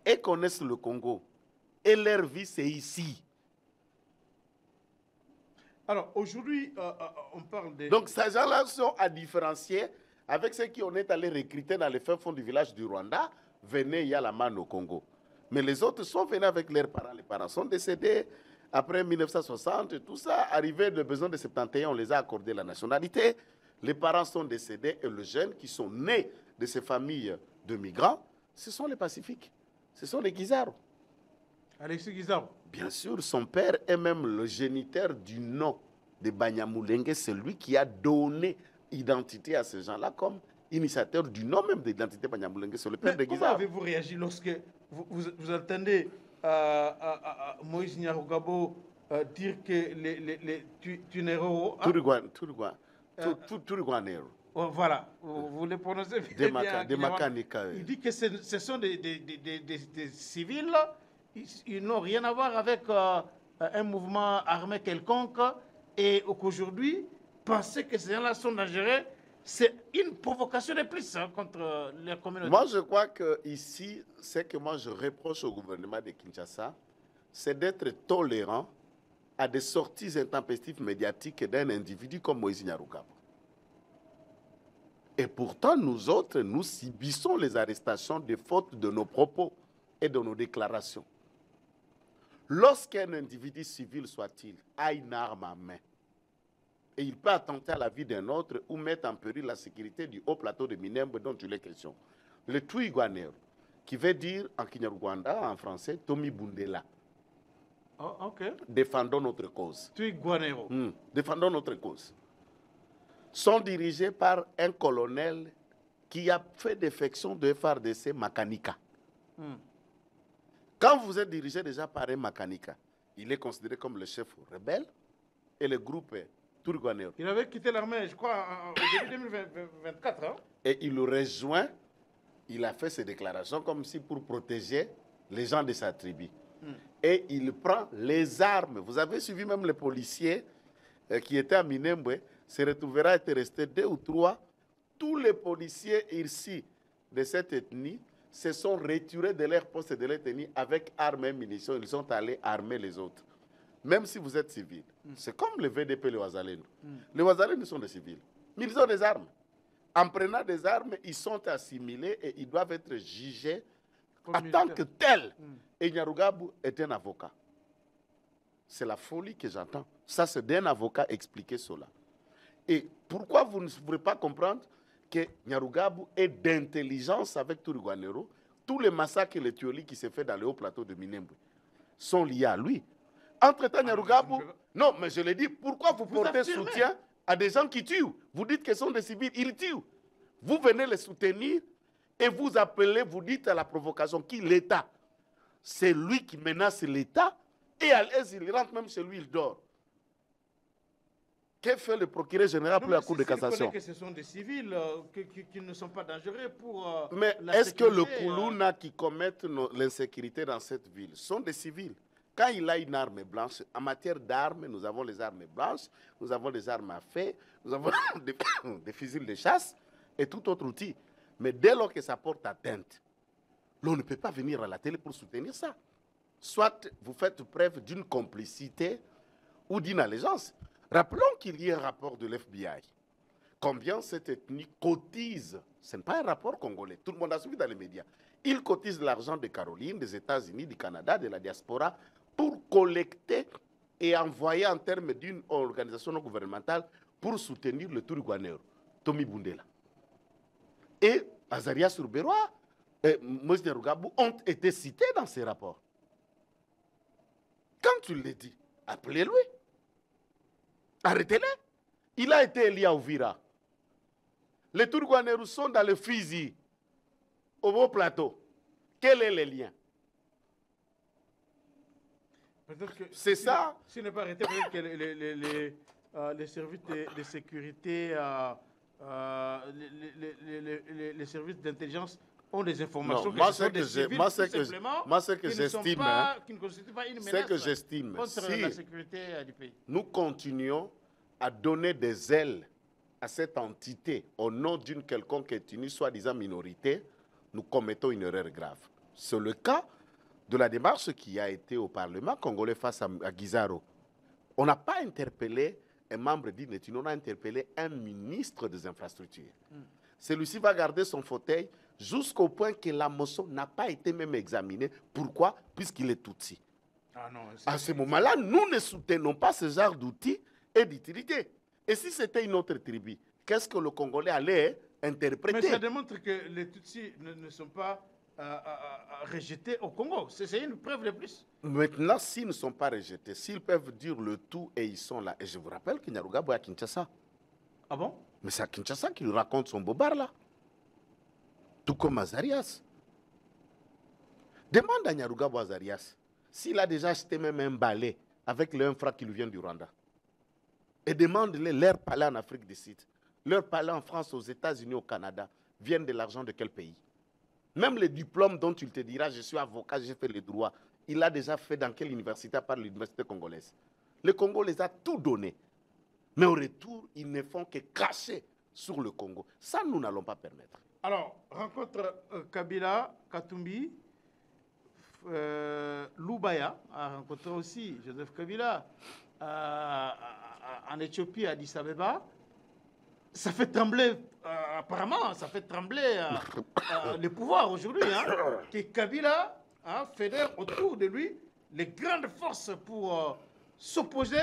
Speaker 2: Ils connaissent le Congo. Et leur vie, c'est ici.
Speaker 1: Alors, aujourd'hui, on parle de...
Speaker 2: Donc, ces gens-là sont à différencier avec ceux qui on est allé recruter dans les fins fonds du village du Rwanda. Venez, il y a la manne au Congo. Mais les autres sont venus avec leurs parents. Les parents sont décédés après 1960 et tout ça. Arrivé le besoin de 71, on les a accordé la nationalité. Les parents sont décédés et les jeunes qui sont nés de ces familles de migrants, ce sont les Pacifiques. Ce sont les Guizards.
Speaker 1: Alexis Guizards.
Speaker 2: Bien sûr, son père est même le géniteur du nom de Banyamulenge. C'est lui qui a donné identité à ces gens-là comme initiateur du nom même de l'identité Banyamulenge. C'est le père de Guizards.
Speaker 1: Comment avez-vous réagi lorsque vous entendez Moïse Nyarugabo dire que tu n'es pas...
Speaker 2: Turiguanero.
Speaker 1: Voilà, vous le prononcez bien. Il dit que ce sont des civils, ils n'ont rien à voir avec un mouvement armé quelconque, et qu'aujourd'hui, penser que ces gens-là sont dangereux, c'est une provocation de plus contre les communautés.
Speaker 2: Moi, je crois qu'ici, ce que moi je reproche au gouvernement de Kinshasa, c'est d'être tolérant à des sorties intempestives médiatiques d'un individu comme Moïse Nyarugabo. Et pourtant, nous autres, nous subissons les arrestations de faute de nos propos et de nos déclarations. Lorsqu'un individu civil soit-il a une arme à main, et il peut attenter à la vie d'un autre ou mettre en péril la sécurité du haut plateau de Minembwe dont il est question. Le Twigwanero, qui veut dire en Kinyarwanda, en français, Tomi Bundela.
Speaker 1: Oh, okay.
Speaker 2: Défendons notre cause.
Speaker 1: Twigwanero.
Speaker 2: Défendons notre cause. Sont dirigés par un colonel qui a fait défection de FRDC Makanika. Quand vous êtes dirigé déjà par un Makanika, il est considéré comme le chef rebelle et le groupe Turiguanero.
Speaker 1: Il avait quitté l'armée, je crois, au début 2024. Hein?
Speaker 2: Et il le rejoint, il a fait ses déclarations comme si pour protéger les gens de sa tribu. Et il prend les armes. Vous avez suivi même les policiers qui étaient à Minembwe, se retrouvera être restés 2 ou 3. Tous les policiers ici de cette ethnie se sont retirés de leur poste et de leur ethnie avec armes et munitions. Ils sont allés armer les autres. Même si vous êtes civil. C'est comme le VDP, les Ouazalènes. Les Ouazalènes sont des civils. Mais ils ont des armes. En prenant des armes, ils sont assimilés et ils doivent être jugés en tant que tels. Et Nyarugabo est un avocat. C'est la folie que j'entends. Ça, c'est d'un avocat expliquer cela. Et pourquoi vous ne pourrez pas comprendre que Nyarugabo est d'intelligence avec Turiguanero? Tous les massacres et les tueries qui se font dans le haut plateau de Minembwe sont liés à lui. Entre-temps, Nyarugabo... Non, mais je l'ai dit, pourquoi vous portez soutien à des gens qui tuent? Vous dites que ce sont des civils, ils tuent. Vous venez les soutenir et vous appelez, vous dites à la provocation, qui? L'État. C'est lui qui menace l'État et à l'aise, il rentre même chez lui, il dort. Que fait le procureur général pour la Cour de cassation?
Speaker 1: Que ce sont des civils qui ne sont pas dangereux pour
Speaker 2: mais est-ce que le Koulouna qui commettent l'insécurité dans cette ville sont des civils? Quand il a une arme blanche, en matière d'armes, nous avons les armes blanches, nous avons des armes à feu, nous avons des fusils de chasse et tout autre outil. Mais dès lors que ça porte atteinte, l'on ne peut pas venir à la télé pour soutenir ça. Soit vous faites preuve d'une complicité ou d'une allégeance. Rappelons qu'il y a un rapport de l'FBI. Combien cette ethnie cotise? Ce n'est pas un rapport congolais. Tout le monde a suivi dans les médias. Il cotise l'argent de Caroline, des États-Unis, du Canada, de la diaspora, pour collecter et envoyer en termes d'une organisation non gouvernementale pour soutenir le Turiguanero, Tomi Bundela. Et Azaria Surberoa et Moïse Nyarugabo ont été cités dans ces rapports. Quand tu le dis, appelez-le. Arrêtez-le. Il a été élu à Ouvira. Les Turiguanero sont dans le Fizi, au beau plateau. Quel est le lien? C'est ça.
Speaker 1: S'il n'est pas arrêté, peut-être que les services de sécurité, les services d'intelligence ont des informations
Speaker 2: moi,
Speaker 1: ce sont des civils,
Speaker 2: moi, c'est que j'estime,
Speaker 1: qui ne constituent pas une
Speaker 2: c'est
Speaker 1: menace
Speaker 2: que j'estime,
Speaker 1: contre la sécurité du pays.
Speaker 2: Nous continuons à donner des ailes à cette entité au nom d'une quelconque ethnie, soi-disant minorité, nous commettons une erreur grave. C'est le cas de la démarche qui a été au Parlement congolais face à Guizaro. On n'a pas interpellé un membre d'une ethnie, on a interpellé un ministre des infrastructures. Celui-ci va garder son fauteuil jusqu'au point que la motion n'a pas été même examinée. Pourquoi? Puisqu'il est Tutsi.
Speaker 1: Ah non,
Speaker 2: à ce moment-là, nous ne soutenons pas ce genre d'outils et d'utilité. Et si c'était une autre tribu, qu'est-ce que le Congolais allait interpréter?
Speaker 1: Mais ça démontre que les Tutsis ne sont pas rejetés au Congo. C'est une preuve de plus.
Speaker 2: Maintenant, s'ils ne sont pas rejetés, s'ils peuvent dire le tout et ils sont là. Et je vous rappelle que Nyarugabo est à Kinshasa.
Speaker 1: Ah bon?
Speaker 2: Mais c'est à Kinshasa qu'il raconte son bobard là. Tout comme Azarias. Demande à Nyarugabo Azarias s'il a déjà acheté même un balai avec l'infra qui lui vient du Rwanda. Et demande-les leur palais en Afrique du Sud, leur palais en France, aux États-Unis, au Canada, viennent de l'argent de quel pays? Même les diplômes dont il te dira, je suis avocat, j'ai fait le droit, il a déjà fait dans quelle université, à part l'université congolaise? Le Congo les a tout donné. Mais au retour, ils ne font que cracher sur le Congo. Ça, nous n'allons pas permettre.
Speaker 1: Alors, rencontre Kabila, Katumbi, Loubaya a rencontré aussi Joseph Kabila en Éthiopie, à Addis Abeba. Ça fait trembler, apparemment, ça fait trembler le pouvoir aujourd'hui. Hein, que Kabila fédère autour de lui les grandes forces pour s'opposer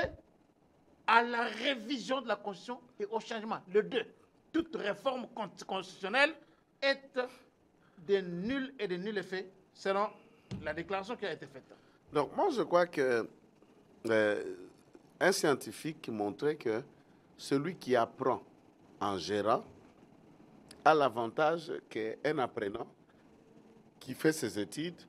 Speaker 1: à la révision de la Constitution et au changement. Le deux, toute réforme constitutionnelle est de nul et de nul effet, selon la déclaration qui a été faite.
Speaker 2: Donc, moi, je crois que un scientifique montrait que celui qui apprend en gérant a l'avantage qu'un apprenant qui fait ses études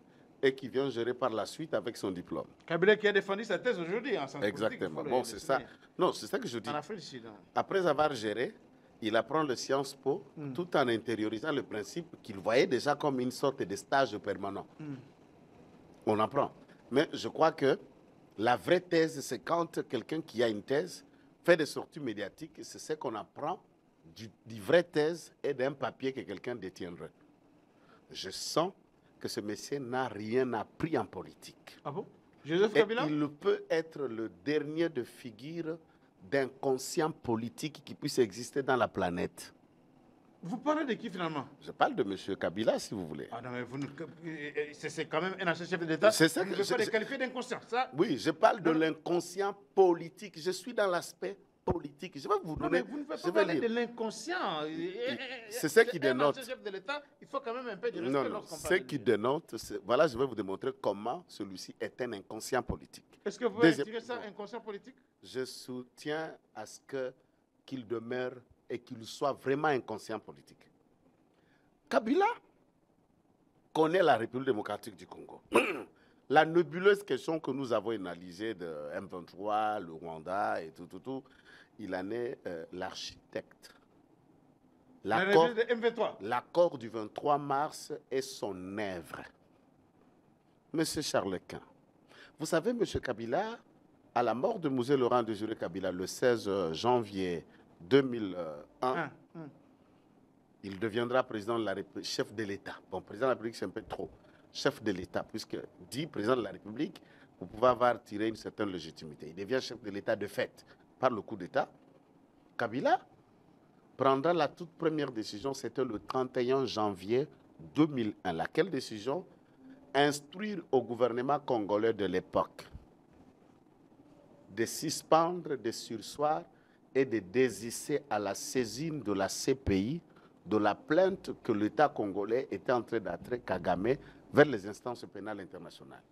Speaker 2: et qui vient gérer par la suite avec son diplôme.
Speaker 1: Kabila qui a défendu sa thèse aujourd'hui en sciences politiques.
Speaker 2: Exactement. Bon, c'est ça. Non, c'est ça que je dis.
Speaker 1: En Afrique du Sud.
Speaker 2: Après avoir géré, il apprend le Sciences Po tout en intériorisant le principe qu'il voyait déjà comme une sorte de stage permanent. On apprend. Mais je crois que la vraie thèse, c'est quand quelqu'un qui a une thèse fait des sorties médiatiques, c'est ce qu'on apprend du vraie thèse et d'un papier que quelqu'un détiendrait. Je sens que ce monsieur n'a rien appris en politique.
Speaker 1: Ah bon? Joseph Kabila?
Speaker 2: Il peut être le dernier de figure d'inconscient politique qui puisse exister dans la planète.
Speaker 1: Vous parlez de qui finalement?
Speaker 2: Je parle de M. Kabila, si vous voulez.
Speaker 1: Ah non, mais c'est quand même un ancien chef d'État.
Speaker 2: C'est ça
Speaker 1: que je ne veux pas le qualifier d'inconscient.
Speaker 2: Oui, je parle de l'inconscient politique. Je suis dans l'aspect politique. Je vais vous donner.
Speaker 1: Non, mais vous ne pouvez pas parler de l'inconscient.
Speaker 2: C'est ce qui dénote.
Speaker 1: Un chef de l'État, il faut quand même un peu de respect.
Speaker 2: Non, ce qui dénote, voilà, je vais vous démontrer comment celui-ci est un inconscient politique.
Speaker 1: Est-ce que vous pouvez tirer ça, inconscient politique?
Speaker 2: Je soutiens à ce qu'il demeure et qu'il soit vraiment inconscient politique. Kabila connaît la République démocratique du Congo. La nébuleuse question que nous avons analysée de M23, le Rwanda et tout, il en est l'architecte. L'accord du 23 mars est son œuvre. Monsieur Charles-Quint, vous savez, Monsieur Kabila, à la mort de Mosé Laurent Désiré Kabila le 16 janvier 2001, il deviendra président de la République, chef de l'État. Bon, président de la République, c'est un peu trop. Chef de l'État, puisque dit président de la République, vous pouvez avoir tiré une certaine légitimité. Il devient chef de l'État de fait par le coup d'État. Kabila prendra la toute première décision, c'était le 31 janvier 2001. Laquelle décision? Instruire au gouvernement congolais de l'époque de suspendre, de surseoir et de désister à la saisine de la CPI de la plainte que l'État congolais était en train d'attirer Kagame vers les instances pénales internationales.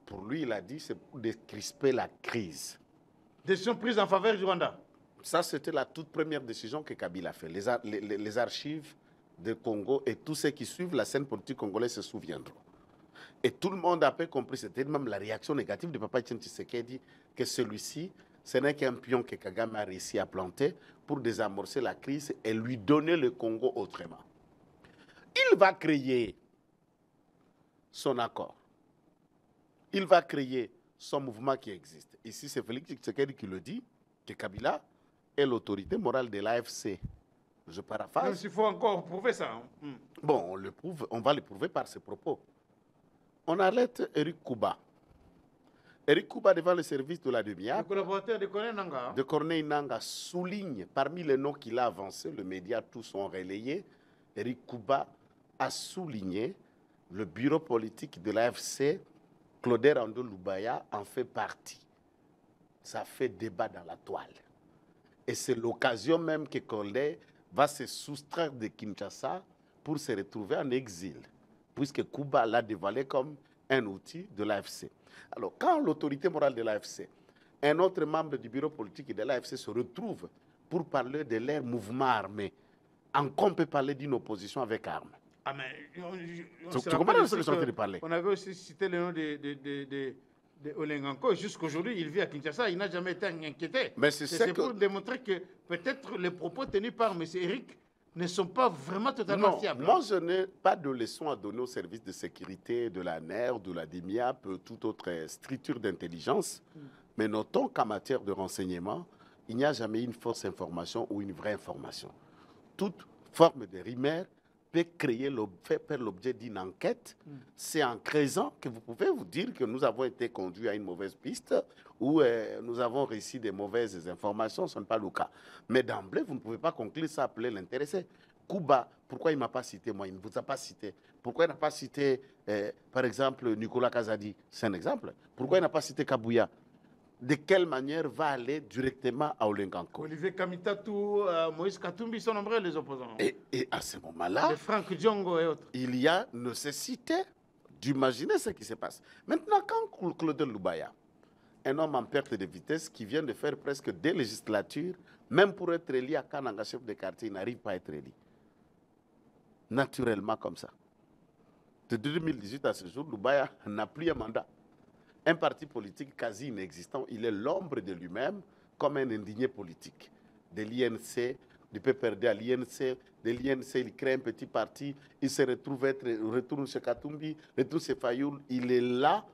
Speaker 2: Pour lui, il a dit c'est pour décrisper la crise.
Speaker 1: Décision prise en faveur du Rwanda.
Speaker 2: Ça, c'était la toute première décision que Kabila a fait. Les archives de Congo et tous ceux qui suivent la scène politique congolaise se souviendront. Et tout le monde a peu compris, c'était même la réaction négative de Papa Etienne Tshisekedi, que celui-ci, ce n'est qu'un pion que Kagame a réussi à planter pour désamorcer la crise et lui donner le Congo autrement. Il va créer son accord. Il va créer son mouvement qui existe. Ici, c'est Félix Tshisekedi qui le dit, que Kabila est l'autorité morale de l'AFC. Je paraphrase.
Speaker 1: Il faut encore prouver ça.
Speaker 2: Bon, on va le prouver par ses propos. On arrête Eric Kouba. Eric Kouba, devant le service de la DEMIA,
Speaker 1: le collaborateur de Corneille Nangaa,
Speaker 2: souligne, parmi les noms qu'il a avancés, les médias tous ont relayé, Eric Kouba a souligné le bureau politique de l'AFC, Claude Rando Lubaya en fait partie. Ça fait débat dans la toile. Et c'est l'occasion même que Claude va se soustraire de Kinshasa pour se retrouver en exil, puisque Kouba l'a dévoilé comme un outil de l'AFC. Alors, quand l'autorité morale de l'AFC, un autre membre du bureau politique de l'AFC se retrouve pour parler de leur mouvement armé, en quoi on peut parler d'une opposition avec armes?
Speaker 1: Ah, mais
Speaker 2: tu comprends ce que je suis en train de parler?
Speaker 1: On avait aussi cité le nom de Olenganko. Jusqu'aujourd'hui, il vit à Kinshasa, il n'a jamais été inquiété.
Speaker 2: Mais c'est
Speaker 1: pour démontrer que peut-être les propos tenus par M. Eric ne sont pas vraiment totalement fiables.
Speaker 2: Moi, je n'ai pas de leçons à donner aux services de sécurité de la NER, de la DEMIAP, toute autre structure d'intelligence. Mais notons qu'en matière de renseignement, il n'y a jamais une fausse information ou une vraie information. Toute forme de rumeur peut faire l'objet d'une enquête. C'est en creusant que vous pouvez vous dire que nous avons été conduits à une mauvaise piste ou nous avons reçu des mauvaises informations. Ce n'est pas le cas. Mais d'emblée, vous ne pouvez pas conclure ça, appeler l'intéressé. Kouba, pourquoi il ne m'a pas cité, moi? Il ne vous a pas cité. Pourquoi il n'a pas cité, par exemple, Nicolas Kazadi? C'est un exemple. Pourquoi il n'a pas cité Kabouya? De quelle manière va aller directement à Olenganko?
Speaker 1: Olivier Kamitatou, Moïse Katumbi sont nombreux les opposants.
Speaker 2: Et à ce moment-là,
Speaker 1: Franck Diongo et autres.
Speaker 2: Il y a nécessité d'imaginer ce qui se passe. Maintenant, quand Claude Lubaya, un homme en perte de vitesse qui vient de faire presque 2 législatures, même pour être élu à Kananga, chef de quartier, il n'arrive pas à être élu. Naturellement comme ça. De 2018 à ce jour, Lubaya n'a plus un mandat. Un parti politique quasi inexistant, il est l'ombre de lui-même comme un indigné politique. De l'INC, du PPRD à l'INC, de l'INC, il crée un petit parti, il se retourne chez Katumbi, retourne chez Fayoul, il est là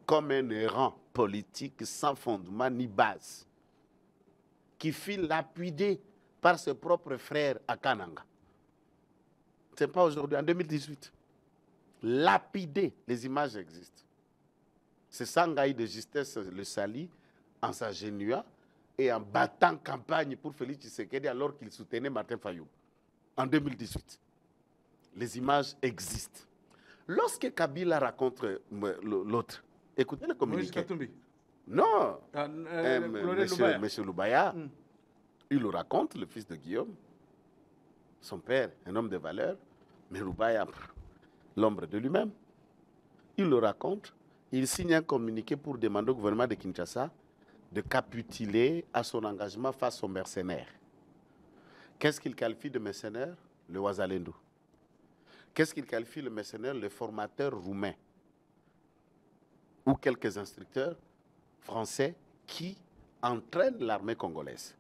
Speaker 2: comme un errant politique sans fondement ni base, qui file lapidé par ses propres frères à Kananga. Ce n'est pas aujourd'hui, en 2018. Lapidé, les images existent. C'est Sangaï de justesse le sali en s'agenouillant et en battant campagne pour Félix Tshisekedi alors qu'il soutenait Martin Fayou en 2018. Les images existent. Lorsque Kabila raconte l'autre, écoutez le communiqué. Non, Monsieur Lubaya, il le raconte, le fils de Guillaume, son père, un homme de valeur, mais Lubaya, l'ombre de lui-même. Il le raconte. Il signe un communiqué pour demander au gouvernement de Kinshasa de capituler à son engagement face aux mercenaires. Qu'est-ce qu'il qualifie de mercenaires? Le Ouazalendo. Qu'est-ce qu'il qualifie le mercenaire? Le formateur roumain. Ou quelques instructeurs français qui entraînent l'armée congolaise.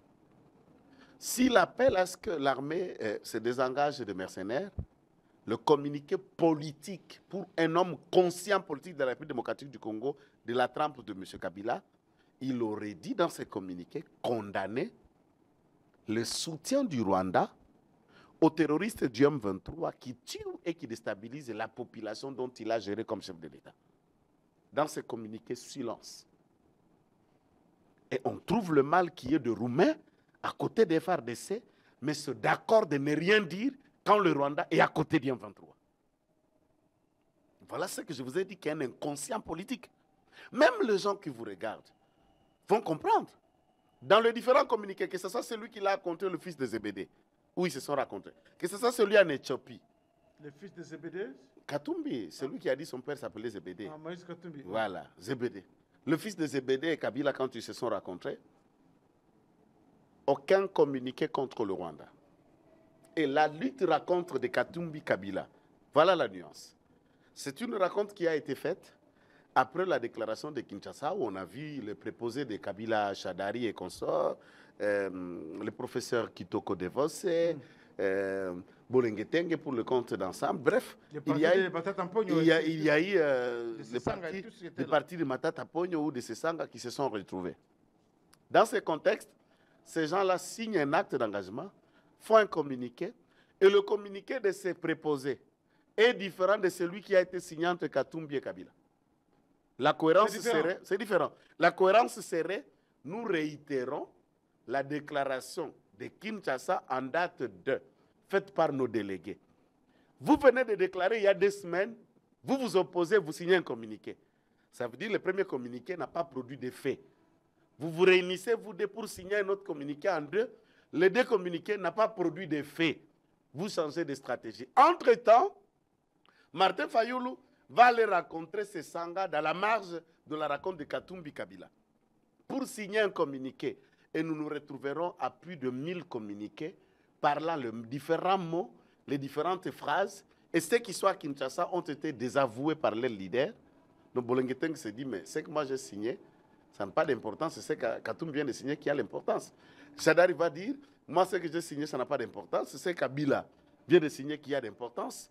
Speaker 2: S'il appelle à ce que l'armée se désengage de mercenaires, le communiqué politique pour un homme conscient politique de la République démocratique du Congo, de la trempe de M. Kabila, il aurait dit dans ses communiqués condamner le soutien du Rwanda aux terroristes du M23 qui tuent et qui déstabilisent la population dont il a géré comme chef de l'État. Dans ses communiqués, silence. Et on trouve le mal qui est de Roumain à côté des FARDC, mais c'est d'accord de ne rien dire quand le Rwanda est à côté du M23. Voilà ce que je vous ai dit, qu'il y a un inconscient politique. Même les gens qui vous regardent vont comprendre. Dans les différents communiqués, que ce soit celui qui l'a raconté, le fils de Zébédé, où ils se sont racontés, que ce soit celui en Éthiopie.
Speaker 1: Le fils de Zébédé?
Speaker 2: Katumbi, celui qui a dit son père s'appelait Zébédé.
Speaker 1: Ah, Moïse Katumbi.
Speaker 2: Voilà, Zébédé. Le fils de Zébédé et Kabila, quand ils se sont rencontrés, aucun communiqué contre le Rwanda. Et la lutte raconte de Katumbi Kabila. Voilà la nuance. C'est une rencontre qui a été faite après la déclaration de Kinshasa, où on a vu le préposé de Kabila Chadari et consorts, le professeur Kitoko Devose, Bolengetenge pour le compte d'ensemble. Bref, il y a eu des partis de Matata Pogno ou de Sesanga qui se sont retrouvés. Dans ce contexte, ces gens-là signent un acte d'engagement, font un communiqué, et le communiqué de ces préposés est différent de celui qui a été signé entre Katumbi et Kabila. La cohérence serait... C'est différent. La cohérence serait, nous réitérons la déclaration de Kinshasa en date de, faite par nos délégués. Vous venez de déclarer il y a 2 semaines, vous vous opposez, vous signez un communiqué. Ça veut dire que le premier communiqué n'a pas produit d'effet. Vous vous réunissez, vous deux, pour signer un autre communiqué en 2. Les 2 communiqués n'ont pas produit d'effet. Vous changez de stratégie. Entre-temps, Martin Fayoulou va aller rencontrer Sesanga dans la marge de la rencontre de Katumbi Kabila pour signer un communiqué. Et nous nous retrouverons à plus de 1000 communiqués parlant les différents mots, les différentes phrases. Et ceux qui sont à Kinshasa ont été désavoués par les leaders. Donc Bolengeteng se dit, mais ce que moi j'ai signé, ça n'a pas d'importance. C'est ce que Katumbi vient de signer qui a l'importance. Chadari va dire, moi ce que j'ai signé, ça n'a pas d'importance. C'est ce que Kabila vient de signer qui a d'importance.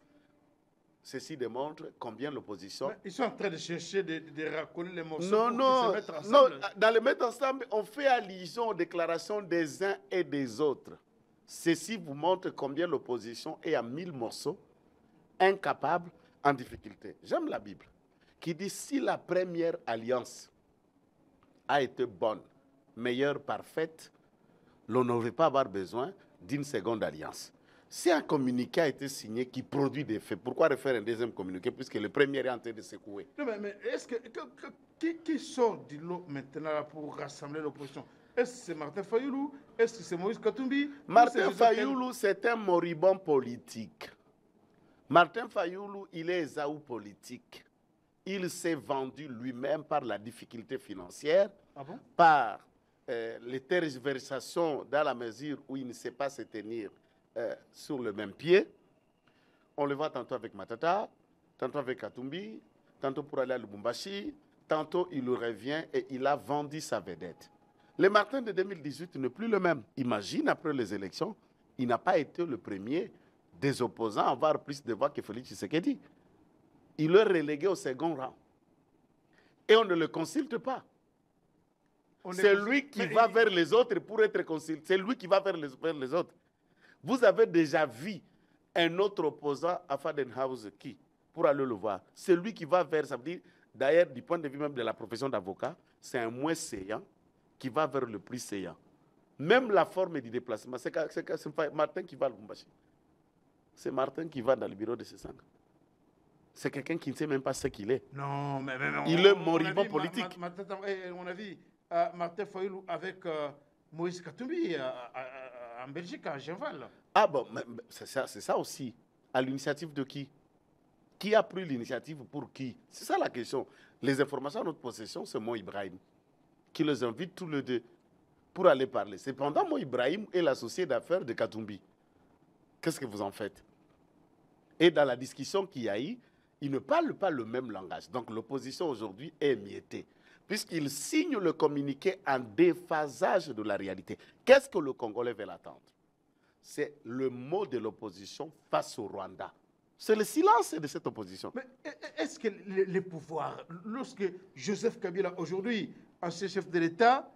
Speaker 2: Ceci démontre combien l'opposition...
Speaker 1: Ils sont en train de chercher de racoler les morceaux
Speaker 2: pour se mettre ensemble. Non, dans les mettre ensemble, on fait allusion aux déclarations des uns et des autres. Ceci vous montre combien l'opposition est à 1000 morceaux, incapable, en difficulté. J'aime la Bible, qui dit si la première alliance a été bonne, meilleure, parfaite, l'on n'aurait pas avoir besoin d'une seconde alliance. Si un communiqué a été signé qui produit des faits, pourquoi refaire un deuxième communiqué puisque le premier est en train de secouer?
Speaker 1: Non, mais est-ce que qui sort du lot maintenant pour rassembler l'opposition? Est-ce que c'est Martin Fayoulou? Est-ce que c'est Moïse Katumbi?
Speaker 2: Martin Fayoulou, c'est un moribond politique. Martin Fayoulou, il est Esaú politique. Il s'est vendu lui-même par la difficulté financière, par les tergiversations dans la mesure où il ne sait pas se tenir sur le même pied. On le voit tantôt avec Matata, tantôt avec Katumbi, tantôt pour aller à Lubumbashi, tantôt il revient et il a vendu sa vedette. Le Martin de 2018 n'est plus le même. Imagine, après les élections, il n'a pas été le premier des opposants à avoir plus de voix que Félix Tshisekedi. Il est relégué au second rang. Et on ne le consulte pas. C'est lui qui va vers les autres pour être consulté. C'est lui qui va vers les autres. Vous avez déjà vu un autre opposant à Fadenhouse qui, pour aller le voir, c'est lui qui va vers, ça veut dire, d'ailleurs, du point de vue même de la profession d'avocat, c'est un moins séant qui va vers le plus séant. Même la forme du déplacement, c'est Martin qui va à Lubumbashi. C'est Martin qui va dans le bureau de Sesanga. C'est quelqu'un qui ne sait même pas ce qu'il est.
Speaker 1: Non, mais
Speaker 2: il est moribond politique.
Speaker 1: On a vu Martin Fayoulou avec Moïse Katumbi en Belgique, à Genval.
Speaker 2: Ah bon, c'est ça aussi. À l'initiative de qui? Qui a pris l'initiative pour qui? C'est ça la question. Les informations à notre possession, c'est Mo Ibrahim, qui les invite tous les deux pour aller parler. Cependant, Mo Ibrahim est l'associé d'affaires de Katumbi. Qu'est-ce que vous en faites? Et dans la discussion qu'il y a eu, ils ne parlent pas le même langage. Donc l'opposition aujourd'hui est émiettée, puisqu'il signe le communiqué en déphasage de la réalité. Qu'est-ce que le Congolais veut attendre? C'est le mot de l'opposition face au Rwanda. C'est le silence de cette opposition.
Speaker 1: Mais est-ce que les pouvoirs, lorsque Joseph Kabila, aujourd'hui, ancien chef de l'État,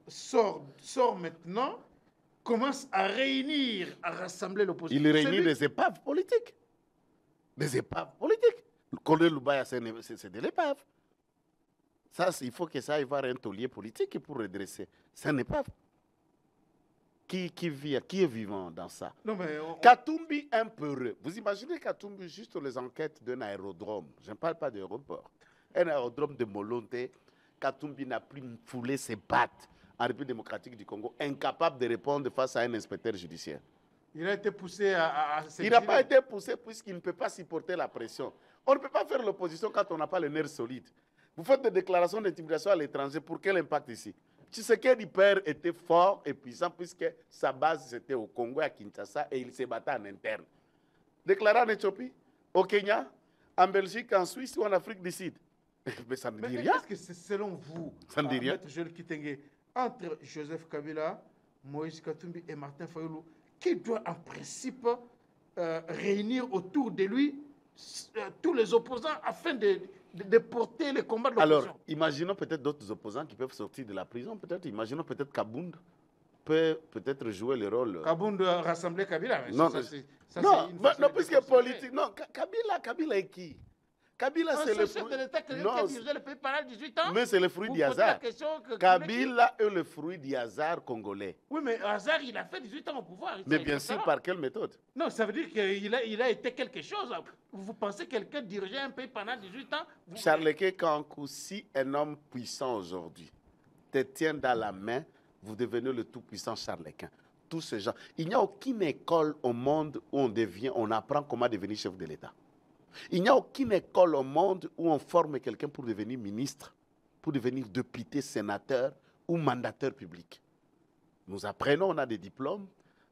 Speaker 1: sort maintenant, commence à réunir, à rassembler l'opposition?
Speaker 2: Il réunit des épaves politiques. Des épaves politiques. Le colonel Loubaya, c'est de l'épave. Ça, il faut que ça aille voir un taulier politique pour redresser. C'est un épave. Qui est vivant dans ça? Katumbi un peu heureux. Vous imaginez Katumbi juste les enquêtes d'un aérodrome. Je ne parle pas d'aéroport. Un aérodrome de Molonte. Katumbi n'a plus foulé ses pattes en République démocratique du Congo, incapable de répondre face à un inspecteur judiciaire.
Speaker 1: Il a été poussé à
Speaker 2: il n'a pas été poussé puisqu'il ne peut pas supporter la pression. On ne peut pas faire l'opposition quand on n'a pas le nerf solide. Vous faites des déclarations d'intimidation à l'étranger. Pour quel impact ici? Tshisekedi père était fort et puissant puisque sa base c'était au Congo, à Kinshasa, et il se battait en interne. Déclaré en Éthiopie, au Kenya, en Belgique, en Suisse ou en Afrique du Sud. Mais ça ne dit rien.
Speaker 1: Est-ce que c'est selon vous,
Speaker 2: ça ne dit rien.
Speaker 1: Maître Joël Kitenge, entre Joseph Kabila, Moïse Katumbi et Martin Fayoulou, qui doit en principe réunir autour de lui tous les opposants afin de porter le combat de l'opposition.
Speaker 2: Alors, imaginons peut-être d'autres opposants qui peuvent sortir de la prison. Peut-être, imaginons peut-être Kabound peut peut-être jouer le rôle.
Speaker 1: Kabound rassembler Kabila.
Speaker 2: Mais non, non, puisque politique. Non, Kabila est qui? Kabila, c'est le fruit.
Speaker 1: Non, le pays pendant 18 ans.
Speaker 2: Mais c'est le fruit du hasard. Kabila est le fruit du hasard congolais.
Speaker 1: Oui, mais hasard, il a fait 18 ans au pouvoir.
Speaker 2: Mais bien sûr, par quelle méthode?
Speaker 1: Non, ça veut dire qu'il a été quelque chose. Vous pensez que quelqu'un dirigeait un pays pendant 18 ans?
Speaker 2: Charles Kankou, si un homme puissant aujourd'hui te tient dans la main, vous devenez le tout-puissant Charles Quint. Tous ces gens. Il n'y a aucune école au monde où on apprend comment devenir chef de l'État. Il n'y a aucune école au monde où on forme quelqu'un pour devenir ministre, pour devenir député, sénateur ou mandataire public. Nous apprenons, on a des diplômes,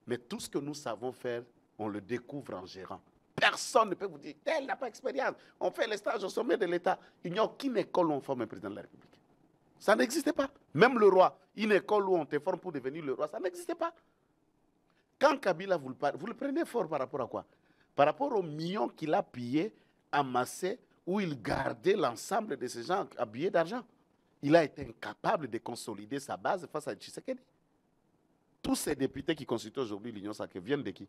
Speaker 2: mais tout ce que nous savons faire, on le découvre en gérant. Personne ne peut vous dire, tel n'a pas d'expérience. On fait les stages au sommet de l'État. Il n'y a aucune école où on forme un président de la République. Ça n'existait pas. Même le roi, une école où on te forme pour devenir le roi, ça n'existait pas. Quand Kabila, vous le prenez fort par rapport à quoi? Par rapport aux millions qu'il a pillés, amassés, où il gardait l'ensemble de ces gens à billets d'argent. Il a été incapable de consolider sa base face à Tshisekedi. Tous ces députés qui constituent aujourd'hui l'Union sacrée viennent de qui?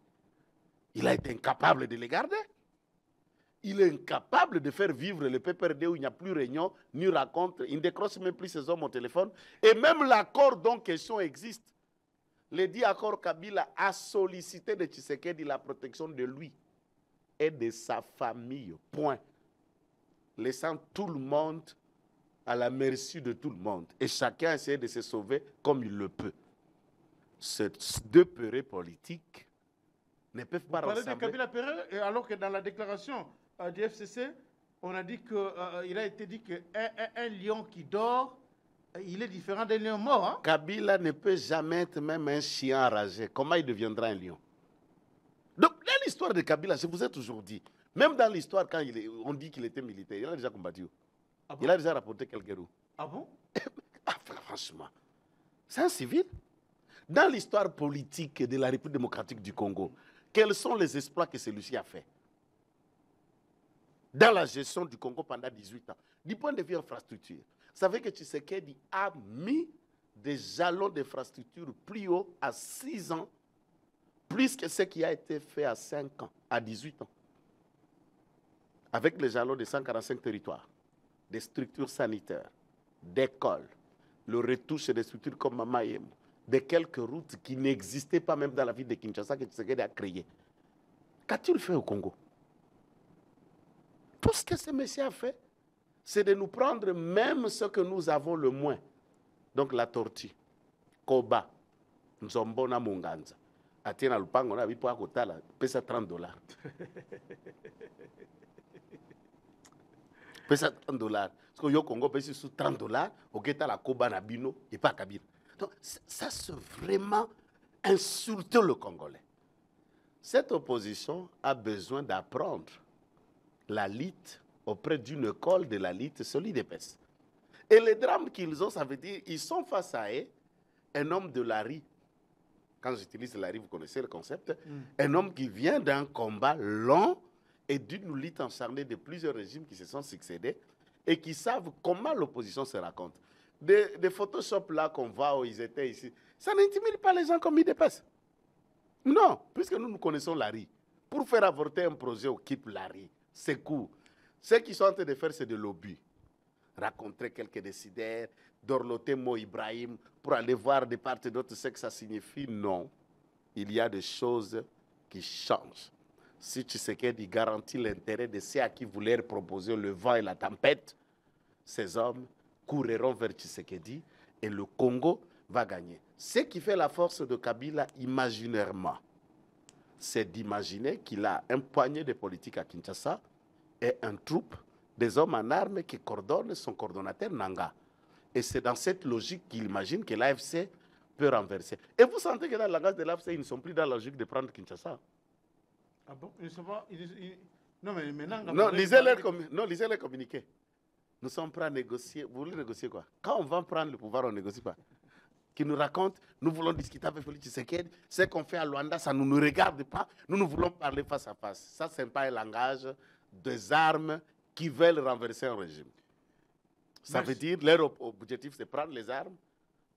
Speaker 2: Il a été incapable de les garder. Il est incapable de faire vivre le PPRD où il n'y a plus réunion, ni rencontre. Il ne décroche même plus ses hommes au téléphone. Et même l'accord dont question existe. Le dit accord Kabila a sollicité de Tshisekedi la protection de lui et de sa famille. Point. Laissant tout le monde à la merci de tout le monde. Et chacun essaie de se sauver comme il le peut. Ces deux peureux politiques ne peuvent pas ressembler.
Speaker 1: Vous parlez de Kabila Peureux, alors que dans la déclaration du FCC, on a dit que, il a été dit qu'un lion qui dort, il est différent d'un lion mort. Hein?
Speaker 2: Kabila ne peut jamais être même un chien enragé. Comment il deviendra un lion? Donc, dans l'histoire de Kabila, je vous ai toujours dit, même dans l'histoire, quand on dit qu'il était militaire, il a déjà combattu. Ah bon? Il a déjà rapporté quelques roues.
Speaker 1: Ah bon?
Speaker 2: Franchement, c'est un civil. Dans l'histoire politique de la République démocratique du Congo, quels sont les exploits que celui-ci a fait? Dans la gestion du Congo pendant 18 ans, du point de vue infrastructure, vous savez que Tshisekedi a mis des jalons d'infrastructure plus haut à 6 ans, plus que ce qui a été fait à 5 ans, à 18 ans. Avec les jalons de 145 territoires, des structures sanitaires, d'écoles, le retouche des structures comme Mamayemo, de quelques routes qui n'existaient pas même dans la ville de Kinshasa que Tshisekedi a créées. Qu'a-t-il fait au Congo? Tout ce que ce monsieur a fait, c'est de nous prendre même ce que nous avons le moins. Donc la tortue, Koba, Nzombona Munganza. Atiena Lupango, on a vu pour Akotala, pesa $30. Pesa $30. Parce que au Congo, pesa sous $30, au Keta la Koba Nabino, et pas Kabila. Donc ça, c'est vraiment insulter le Congolais. Cette opposition a besoin d'apprendre la lutte auprès d'une école de la lutte solide et épaisse. Et les drames qu'ils ont, ça veut dire qu'ils sont face à eux, un homme de la rue. Quand j'utilise la rue, vous connaissez le concept. Un homme qui vient d'un combat long et d'une lutte acharnée de plusieurs régimes qui se sont succédés et qui savent comment l'opposition se raconte. Des Photoshop là qu'on voit où ils étaient ici, ça n'intimide pas les gens comme ils dépassent. Non, puisque nous connaissons la rue. Pour faire avorter un projet au KIP Larry, c'est court. Ce qu'ils sont en train de faire, c'est de lobby. Rencontrer quelques décideurs, dorloter Mo Ibrahim pour aller voir de part et d'autre ce que ça signifie. Non, il y a des choses qui changent. Si Tshisekedi garantit l'intérêt de ceux à qui vous leur proposer le vent et la tempête, ces hommes courront vers Tshisekedi et le Congo va gagner. Ce qui fait la force de Kabila imaginairement, c'est d'imaginer qu'il a un poignet de politique à Kinshasa et un troupe, des hommes en armes qui coordonnent son coordonnateur Nanga. Et c'est dans cette logique qu'il imagine que l'AFC peut renverser. Et vous sentez que dans la langage de l'AFC, ils ne sont plus dans la logique de prendre Kinshasa.
Speaker 1: Ah bon? Ils ne sont pas... Non, mais maintenant...
Speaker 2: Non, lisez les communiqués. Nous sommes prêts à négocier. Vous voulez négocier quoi? Quand on va prendre le pouvoir, on ne négocie pas. qui nous racontent, nous voulons discuter avec Félix Tshisekedi, ce qu'on fait à Luanda, ça ne nous regarde pas, nous voulons parler face à face. Ça, ce n'est pas un langage des armes qui veulent renverser un régime. Ça veut dire, leur objectif, c'est prendre les armes,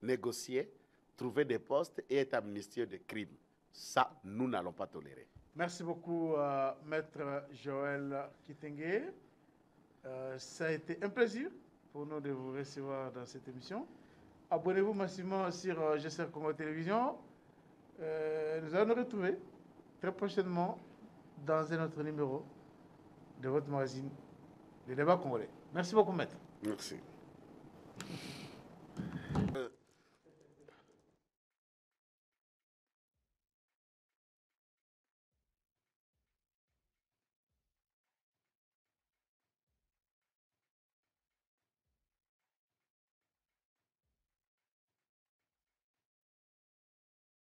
Speaker 2: négocier, trouver des postes et être amnistié de crimes. Ça, nous n'allons pas tolérer.
Speaker 1: Merci beaucoup, Maître Joël Kitenge. Ça a été un plaisir pour nous de vous recevoir dans cette émission. Abonnez-vous massivement sur GCR Congo Télévision. Nous allons nous retrouver très prochainement dans un autre numéro de votre magazine, Les Débats Congolais. Merci beaucoup, Maître.
Speaker 2: Merci.